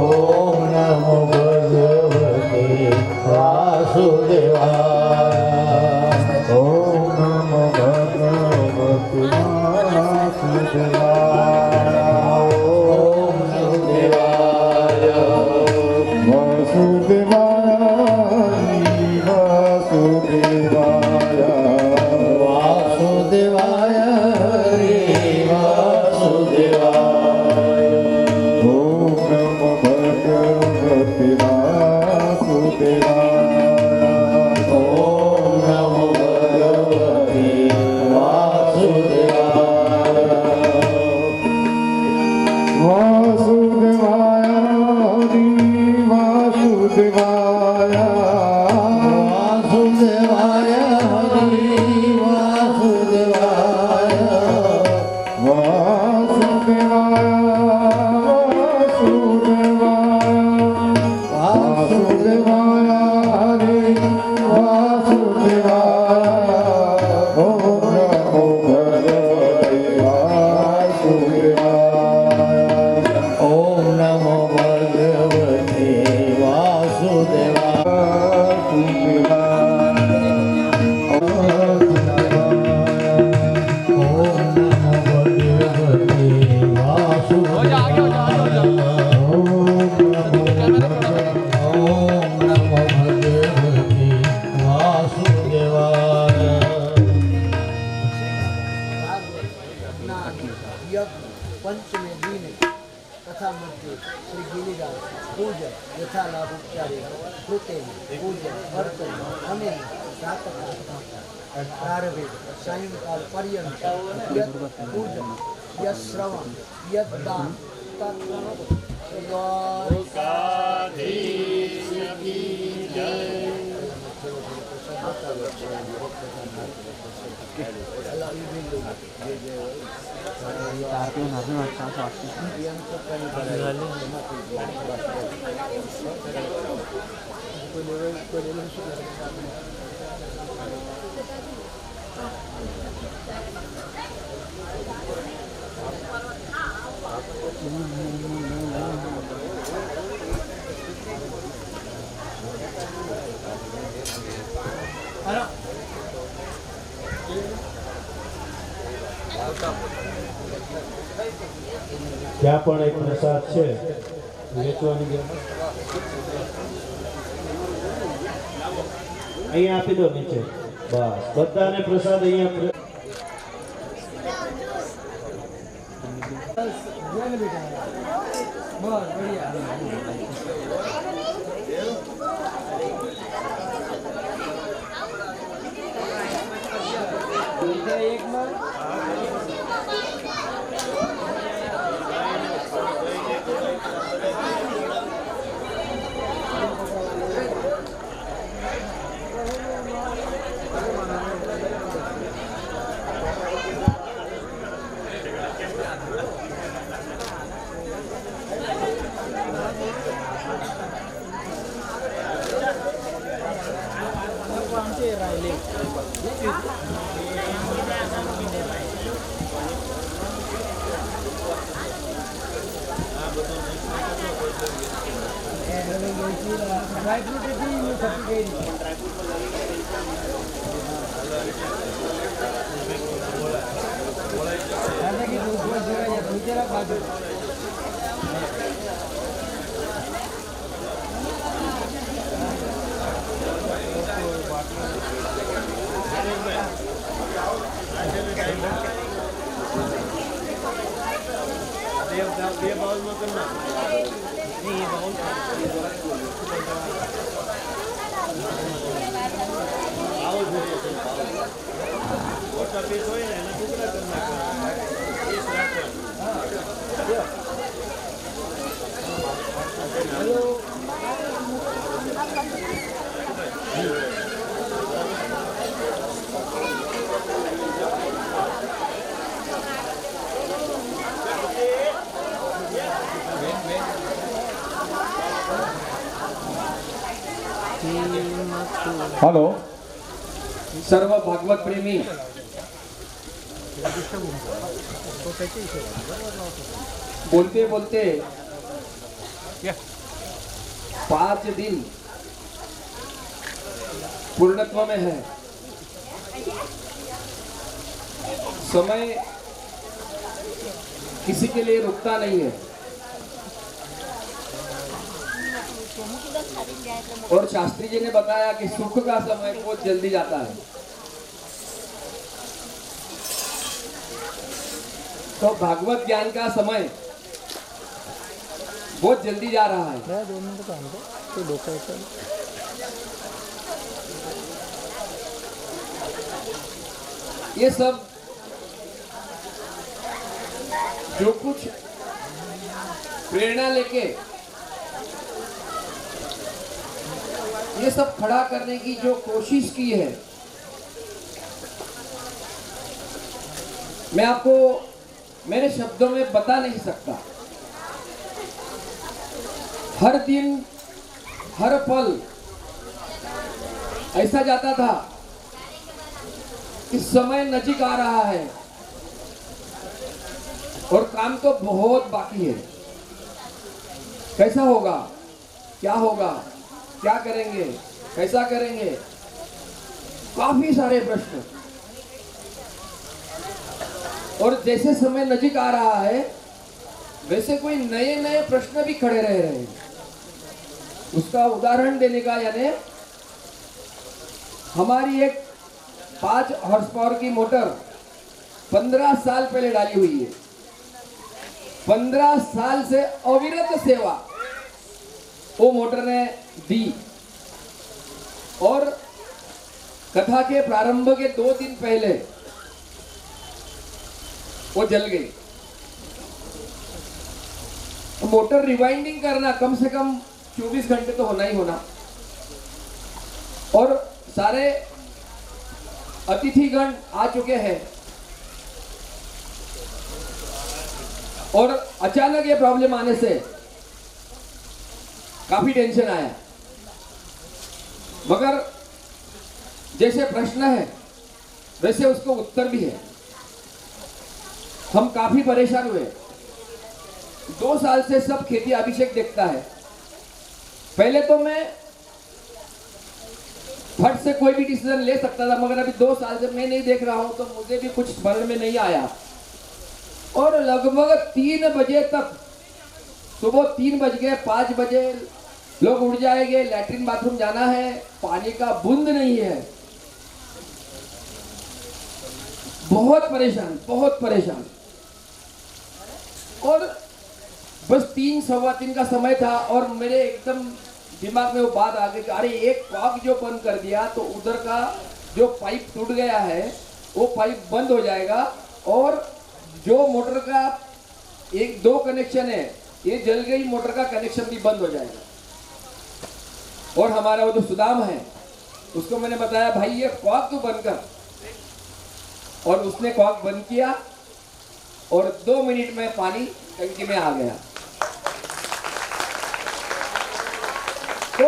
ओम नमो भगवते वासुदेवाय। ओम नमो भगवते वासुदेवाय। ओम देवाय वासुदेवाय वासुदेवाय वासुदेवाय वासुदेवाय। ओम नमो भगवते वासुदेवाय। ओम नमो भगवते वासुदेवाय। वासुदेवाय वासुदेवाय। वासुदेवाय वासुदेवाय। वासुदेवाय वासुदेवाय वासुदेवाय। ओम नमो भगवते वासुदेवाय। ओम नमो भगवते पंचमे दिन तथा मध्य श्री गिरिराज पूजन यथा लाभ उपचारे कृतेन पूजन अर्चन अनेन प्रातः प्रारभे सायंकाल पर्यंत यत् पूजन यत् श्रवण यत् दान तत्द्वादशाधीश की जय। ત્યાં પણ એક પ્રસાદ છે વેચવાની અહીંયા આપી દો નીચે બસ બધાને પ્રસાદ અહીંયા हेलो सर्व भागवत प्रेमी बोलते बोलते 5 दिन पूर्णत्व में है। समय किसी के लिए रुकता नहीं है और शास्त्री जी ने बताया कि सुख का समय बहुत जल्दी जाता है। तो भागवत ज्ञान का समय बहुत जल्दी जा रहा है। ये सब जो कुछ प्रेरणा लेके ये सब खड़ा करने की जो कोशिश की है, मैं आपको मेरे शब्दों में बता नहीं सकता। हर दिन हर पल ऐसा जाता था कि समय नजीक आ रहा है और काम तो बहुत बाकी है। कैसा होगा, क्या होगा, क्या करेंगे, कैसा करेंगे, काफी सारे प्रश्न। और जैसे समय नजीक आ रहा है वैसे कोई नए नए प्रश्न भी खड़े रह रहे हैं। उसका उदाहरण देने का यानी हमारी एक 5 हॉर्स पावर की मोटर 15 साल पहले डाली हुई है। 15 साल से अविरत सेवा वो मोटर ने दी और कथा के प्रारंभ के 2 दिन पहले वो जल गई। मोटर रिवाइंडिंग करना कम से कम 24 घंटे तो होना ही होना। और सारे अतिथिगण आ चुके हैं और अचानक ये प्रॉब्लम आने से काफी टेंशन आया। मगर जैसे प्रश्न है वैसे उसको उत्तर भी है। हम काफी परेशान हुए। 2 साल से सब खेती अभिषेक देखता है। पहले तो मैं फट से कोई भी डिसीजन ले सकता था, मगर अभी 2 साल से मैं नहीं देख रहा हूं तो मुझे भी कुछ स्मरण में नहीं आया। और लगभग 3 बजे तक, सुबह 3 बज गए, 5 बजे लोग उठ जाएंगे, लैट्रिन बाथरूम जाना है, पानी का बूंद नहीं है। बहुत परेशान, बहुत परेशान। और बस 3 सवा 3 का समय था और मेरे एकदम दिमाग में वो बात आ गई कि अरे एक कॉक जो बंद कर दिया तो उधर का जो पाइप टूट गया है वो पाइप बंद हो जाएगा और जो मोटर का 1-2 कनेक्शन है ये जल गई, मोटर का कनेक्शन भी बंद हो जाएगा। और हमारा वो जो सुदाम है उसको मैंने बताया भाई ये कॉक तो बंद कर, और उसने कॉक बंद किया और 2 मिनट में पानी टंकी में आ गया। तो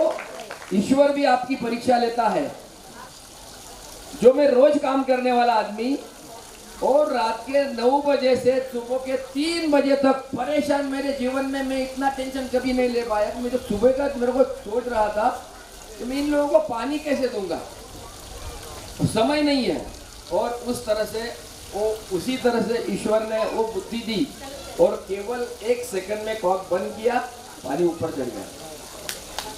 ईश्वर भी आपकी परीक्षा लेता है। जो मैं रोज काम करने वाला आदमी और रात के 9 बजे से सुबह के 3 बजे तक परेशान, मेरे जीवन में मैं इतना टेंशन कभी नहीं ले पाया। मैं जब सुबह का मेरे को सोच रहा था कि मैं इन लोगों को पानी कैसे दूंगा, तो समय नहीं है। और उस तरह से वो उसी तरह से ईश्वर ने वो बुद्धि दी और केवल 1 सेकंड में कॉक बंद किया, पानी ऊपर चढ़ गया।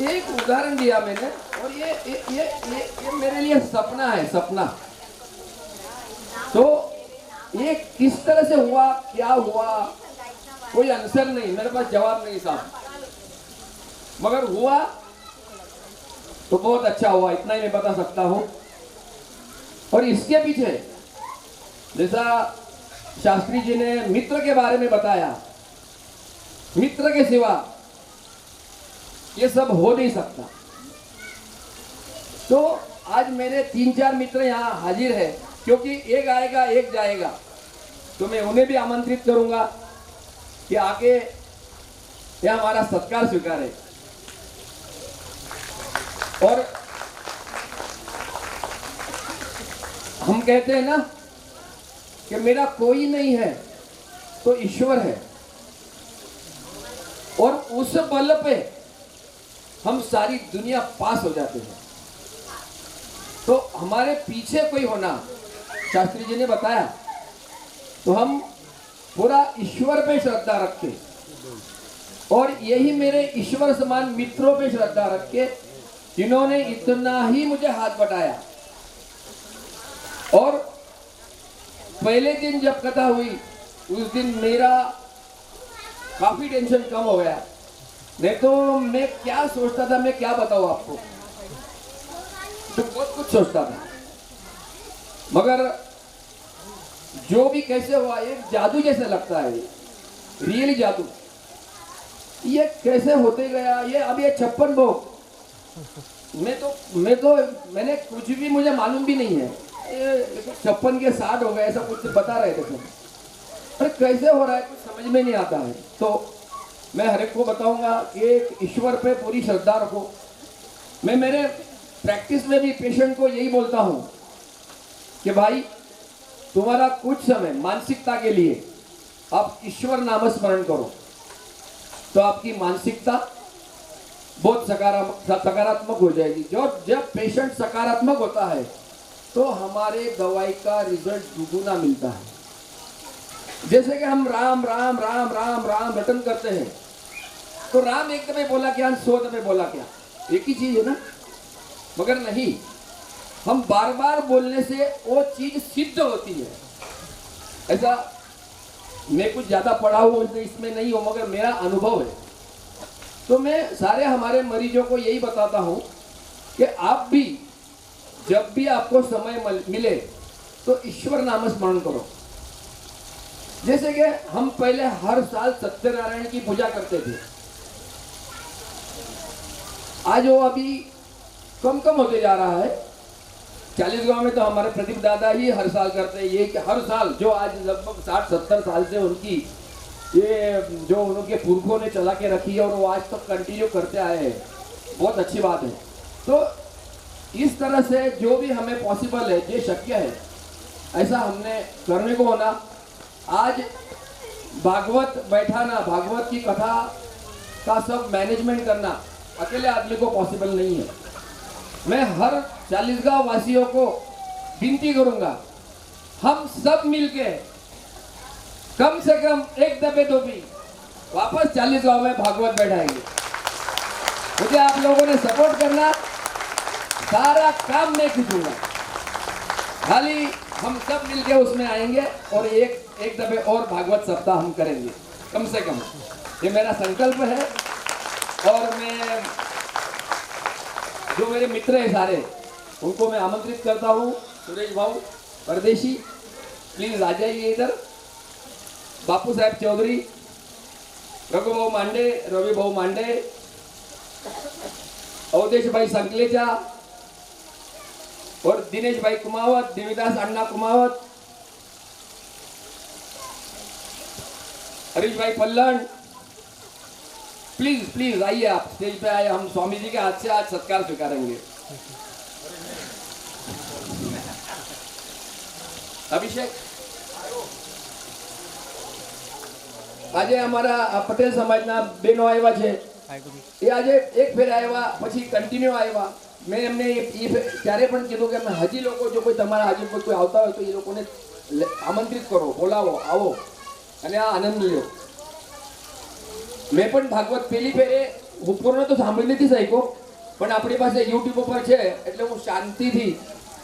एक उदाहरण दिया मैंने और ये मेरे लिए सपना है, सपना। तो ये किस तरह से हुआ, क्या हुआ, कोई आंसर नहीं, मेरे पास जवाब नहीं साहब, मगर हुआ तो बहुत अच्छा हुआ, इतना ही मैं बता सकता हूं। और इसके पीछे जैसा शास्त्री जी ने मित्र के बारे में बताया, मित्र के सिवा ये सब हो नहीं सकता। तो आज मेरे 3-4 मित्र यहाँ हाजिर है, क्योंकि एक आएगा एक जाएगा, तो मैं उन्हें भी आमंत्रित करूंगा कि आके यह हमारा सत्कार स्वीकारे। और हम कहते हैं ना कि मेरा कोई नहीं है तो ईश्वर है, और उस बल पे हम सारी दुनिया पास हो जाते हैं। तो हमारे पीछे कोई होना, शास्त्री जी ने बताया, तो हम पूरा ईश्वर पे श्रद्धा रखें, और यही मेरे ईश्वर समान मित्रों पे श्रद्धा रखे जिन्होंने इतना ही मुझे हाथ बढ़ाया। और पहले दिन जब कथा हुई उस दिन मेरा काफी टेंशन कम हो गया। नहीं तो मैं क्या सोचता था, मैं क्या बताऊं आपको, तो बहुत कुछ सोचता था, मगर जो भी कैसे हुआ एक जादू जैसे लगता है, रियली जादू। ये कैसे होते गया, ये अब ये 56 भोग, मैंने कुछ भी, मुझे मालूम भी नहीं है, 56 के 60 हो गए ऐसा कुछ बता रहे थे सब। अरे कैसे हो रहा है कुछ समझ में नहीं आता है। तो मैं हर एक को बताऊंगा कि एक ईश्वर पे पूरी श्रद्धा रखो। मैं मेरे प्रैक्टिस में भी पेशेंट को यही बोलता हूं कि भाई तुम्हारा कुछ समय मानसिकता के लिए आप ईश्वर नाम स्मरण करो, तो आपकी मानसिकता बहुत सकारात्मक हो जाएगी। जब पेशेंट सकारात्मक होता है तो हमारे दवाई का रिजल्ट दुगुना मिलता है। जैसे कि हम राम राम राम राम राम रटन करते हैं, तो राम एक दफे बोला क्या, 100 दफे बोला क्या, एक ही चीज है ना, मगर नहीं, हम बार बार बोलने से वो चीज सिद्ध होती है। ऐसा मैं कुछ ज्यादा पढ़ा हुआ इसमें नहीं हो, मगर मेरा अनुभव है। तो मैं सारे हमारे मरीजों को यही बताता हूं कि आप भी जब भी आपको समय मिले तो ईश्वर नाम स्मरण करो। जैसे कि हम पहले हर साल सत्यनारायण की पूजा करते थे, आज वो अभी कम कम होते जा रहा है। 40 गांव में तो हमारे प्रदीप दादा ही हर साल करते हैं ये, कि हर साल जो आज लगभग 60-70 साल से उनकी ये जो उनके पुरखों ने चला के रखी है और वो आज तक कंटिन्यू करते आए हैं, बहुत अच्छी बात है। तो इस तरह से जो भी हमें पॉसिबल है, ये शक्य है, ऐसा हमने करने को होना। आज भागवत बैठाना, भागवत की कथा का सब मैनेजमेंट करना अकेले आदमी को पॉसिबल नहीं है। मैं हर 40 गांव वासियों को विनती करूंगा, हम सब मिलके कम से कम एक दफे तो भी वापस 40 गांव में भागवत बैठाएंगे। मुझे आप लोगों ने सपोर्ट करना, सारा काम मैं खींचूंगा, खाली हम सब मिलके उसमें आएंगे और एक दफे और भागवत सप्ताह हम करेंगे कम से कम, ये मेरा संकल्प है। और मैं जो मेरे मित्र हैं सारे, उनको मैं आमंत्रित करता हूँ। सुरेश भाऊ परदेशी प्लीज आ जाइए इधर, बापू साहब चौधरी, रघु भाऊ मांडे, रवि भाऊ मांडे, अवधेश भाई संकलेचा और दिनेश भाई कुमावत, देवीदास अन्ना कुमावत, हरीश भाई पल्लन, प्लीज प्लीज आइए, आप स्टेज पे आइए, हम स्वामी जी के हाथ से आज सत्कार स्वीकारेंगे। अभिषेक આજે અમારા પટેલ સમાજના બહેનો આવ્યા છે, એ આજે એક ફેર આવ્યા પછી કન્ટિન્યુ આવ્યા। મેં એમને ત્યારે પણ કીધું કે હજી લોકો જો કોઈ તમારા હાજર કોઈ આવતા હોય તો એ લોકોને આમંત્રિત કરો, બોલાવો, આવો અને આ આનંદ લ્યો। મેં પણ ભાગવત પહેલી ફેરે હું પૂર્ણ તો સાંભળી નથી શક્યો, પણ આપણી પાસે યુટ્યુબ ઉપર છે એટલે હું શાંતિથી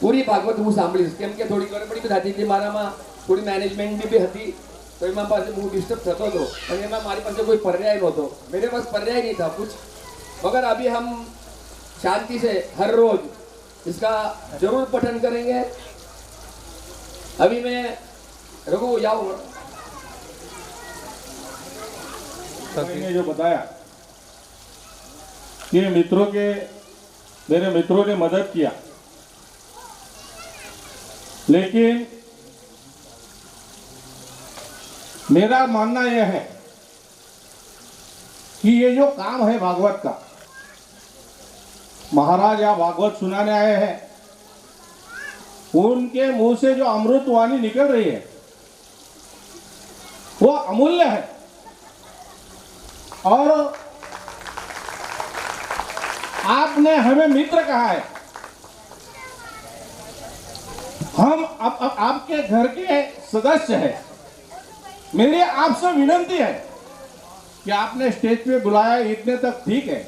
પૂરી ભાગવત હું સાંભળીશ, કેમ કે થોડી ગડબડી થતી હતી, મારામાં થોડી મેનેજમેન્ટ બી હતી, तो एम पास हूँ डिस्टर्ब थतो तो मारी पास कोई पर्याय नहोतो, मेरे पास पर्याय नहीं था कुछ, मगर अभी हम शांति से हर रोज इसका जरूर पठन करेंगे। अभी मैं रघु जाऊँ, ने जो बताया कि मेरे मित्रों ने मदद किया, लेकिन मेरा मानना यह है कि ये जो काम है भागवत का, महाराज यहाँ भागवत सुनाने आए हैं, उनके मुंह से जो अमृत वाणी निकल रही है वो अमूल्य है। और आपने हमें मित्र कहा है। हम आपके घर के सदस्य हैं। मेरी आपसे विनती है कि आपने स्टेज पे बुलाया इतने तक ठीक है,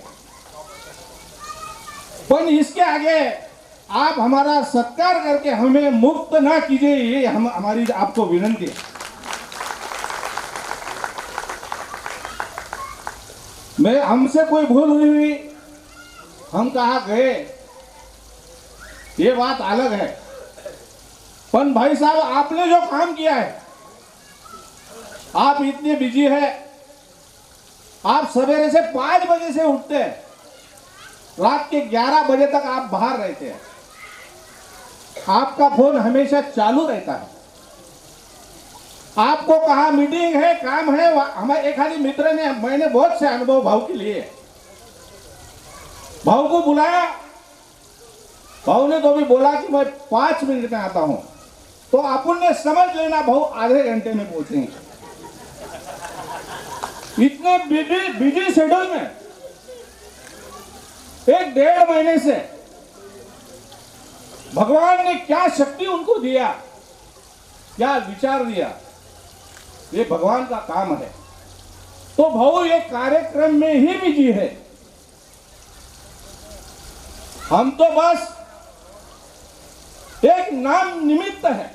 पर इसके आगे आप हमारा सत्कार करके हमें मुक्त ना कीजिए, ये हमारी आपको विनती है। मैं हमसे कोई भूल हुई, हम कहाँ गए ये बात अलग है, पर भाई साहब आपने जो काम किया है, आप इतने बिजी है, आप सवेरे से 5 बजे से उठते हैं, रात के 11 बजे तक आप बाहर रहते हैं, आपका फोन हमेशा चालू रहता है। आपको कहा मीटिंग है, काम है, हमारे एक खाली मित्र ने, मैंने बहुत से अनुभव भाव के लिए, भाव को बुलाया, भाव ने तो भी बोला कि मैं 5 मिनट में आता हूं, तो अपन ने समझ लेना भाव आधे घंटे में पहुंचेंगे। इतने बिजी शेड्यूल में 1-1.5 महीने से भगवान ने क्या शक्ति उनको दिया, क्या विचार दिया, ये भगवान का काम है। तो भाऊ ये कार्यक्रम में ही बिजी है, हम तो बस एक नाम निमित्त है।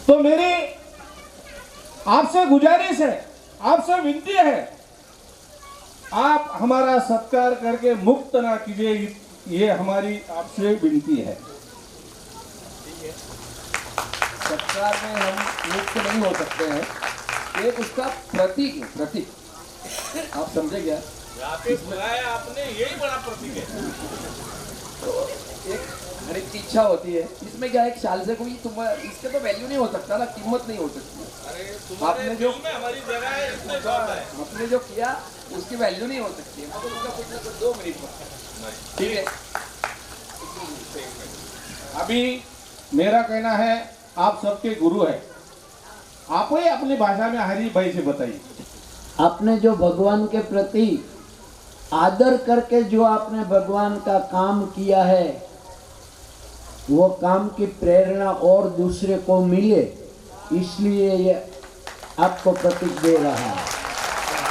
तो मेरी आपसे गुजारिश है, आपसे विनती है, आप हमारा सत्कार करके मुक्त ना कीजिए, ये हमारी आपसे विनती है। सत्कार में हम मुक्त नहीं हो सकते हैं, एक उसका प्रतीक है, प्रतीक आप समझे क्या? बुलाया आपने, यही बड़ा प्रतीक है। तो एक हर एक की इच्छा होती है, इसमें क्या है, एक साल से कोई तुम इसके तो वैल्यू नहीं हो सकता ना, कीमत नहीं हो सकती। आपने जो हमारी जगह है, इसमें बात है। आपने जो किया उसकी वैल्यू नहीं हो सकती, मतलब उसका कुछ ना कुछ 2 मिनट में, ठीक है। अभी मेरा कहना है, आप सबके गुरु है, आप ही अपनी भाषा में हरी भाई से बताइए। आपने जो भगवान के प्रति आदर करके जो आपने भगवान का काम किया है, वो काम की प्रेरणा और दूसरे को मिले, इसलिए ये आपको प्रतीक दे रहा है।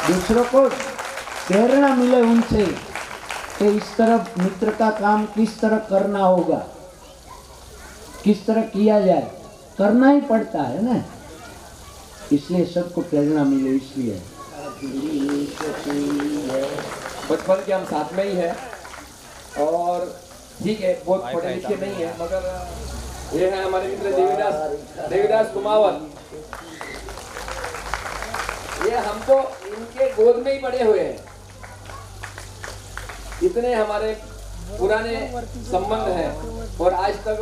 दूसरों को प्रेरणा मिले उनसे कि इस तरह मित्र का काम किस तरह करना होगा, किस तरह किया जाए, करना ही पड़ता है ना, इसलिए सबको प्रेरणा मिले, इसलिए बचपन के हम साथ में ही हैं, और ठीक है बहुत पढ़े लिखे नहीं है, मगर ये है हमारे मित्र देवीदास कुमावत। ये हम तो इनके गोद में ही बड़े हुए हैं, इतने हमारे पुराने संबंध हैं, और आज तक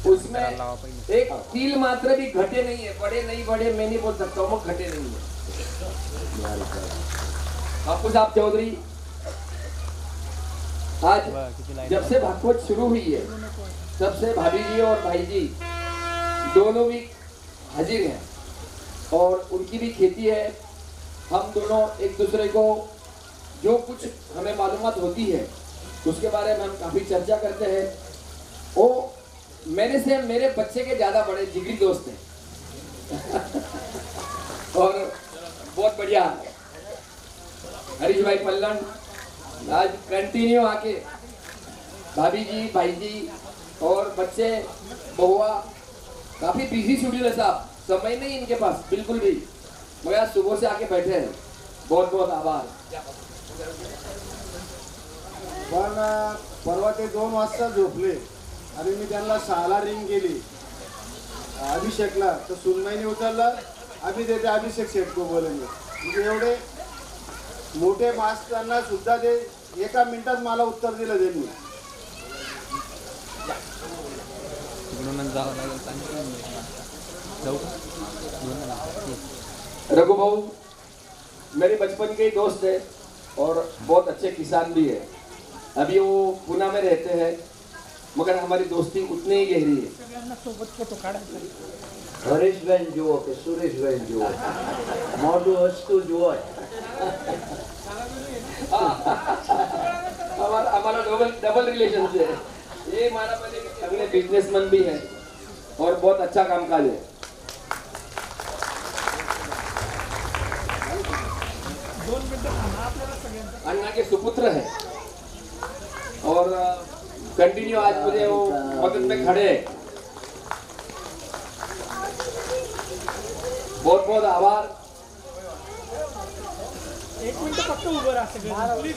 उसमें एक तिल मात्र भी घटे नहीं है। बड़े नहीं बड़े मैं नहीं बोल सकता हूँ, घटे नहीं है। बापू साहब चौधरी आज जब से भागवत शुरू हुई है, तब से भाभी जी और भाई जी दोनों भी हाजिर हैं, और उनकी भी खेती है। हम दोनों एक दूसरे को जो कुछ हमें मालूमात होती है उसके बारे में हम काफी चर्चा करते हैं। वो मेरे बच्चे के ज्यादा बड़े जिगरी दोस्त हैं और बहुत बढ़िया हरीश भाई पल्लन आज कंटिन्यू आके भाभी जी भाई जी और बच्चे बहुआ काफी बिजी शेड्यूल है साहब, समय नहीं इनके पास बिल्कुल भी, मगर आज सुबह से आके बैठे हैं, बहुत बहुत आभार। पण परवा ते 2 वाजता झोपले आणि मी त्यांना 6ला रिंग केली अभिषेकला, तर सुनबाईने उचलला, अभि देते अभिषेक शेठ को बोलेंगे। म्हणजे एवढे मोठे मास्टरांना सुद्धा ते एका मिनिटात मला उत्तर दिलं त्यांनी। रघु भाऊ मेरे बचपन के ही दोस्त है और बहुत अच्छे किसान भी है। अभी वो पुणे में रहते हैं मगर हमारी दोस्ती उतनी ही गहरी है। હરેશબેન જુઓ કે સુરેશબેન જુઓ, મોઢું હસતું જ હોય. हमारा डबल रिलेशन है। ये माना मैंने कि अगले बिजनेसमैन भी है और बहुत अच्छा कामकाज है। अन्ना के सुपुत्र है और कंटिन्यू आज मुझे वो मदद में खड़े हैं। बहुत बहुत आभार। एक मिनिट फक्त उभं राहा सगळं प्लीज.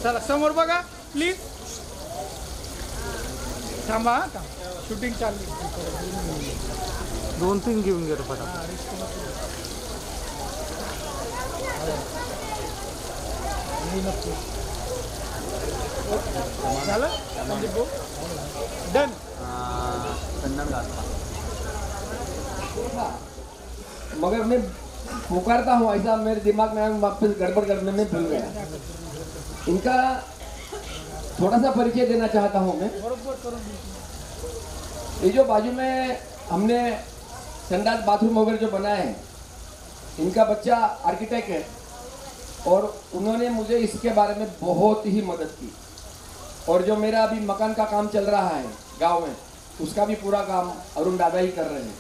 चला समोर बघा प्लीज. थांबा आता शूटिंग चालली. 2-3 घेऊन गेलो झालं डन. मगर मैं पुकारता हूँ ऐसा मेरे दिमाग में वापस गड़बड़ करने में भूल गया। इनका थोड़ा सा परिचय देना चाहता हूँ मैं। ये जो बाजू में हमने संडास बाथरूम वगैरह जो बनाए हैं, इनका बच्चा आर्किटेक्ट है और उन्होंने मुझे इसके बारे में बहुत ही मदद की। और जो मेरा अभी मकान का काम चल रहा है गांव में, उसका भी पूरा काम अरुण दादा ही कर रहे हैं।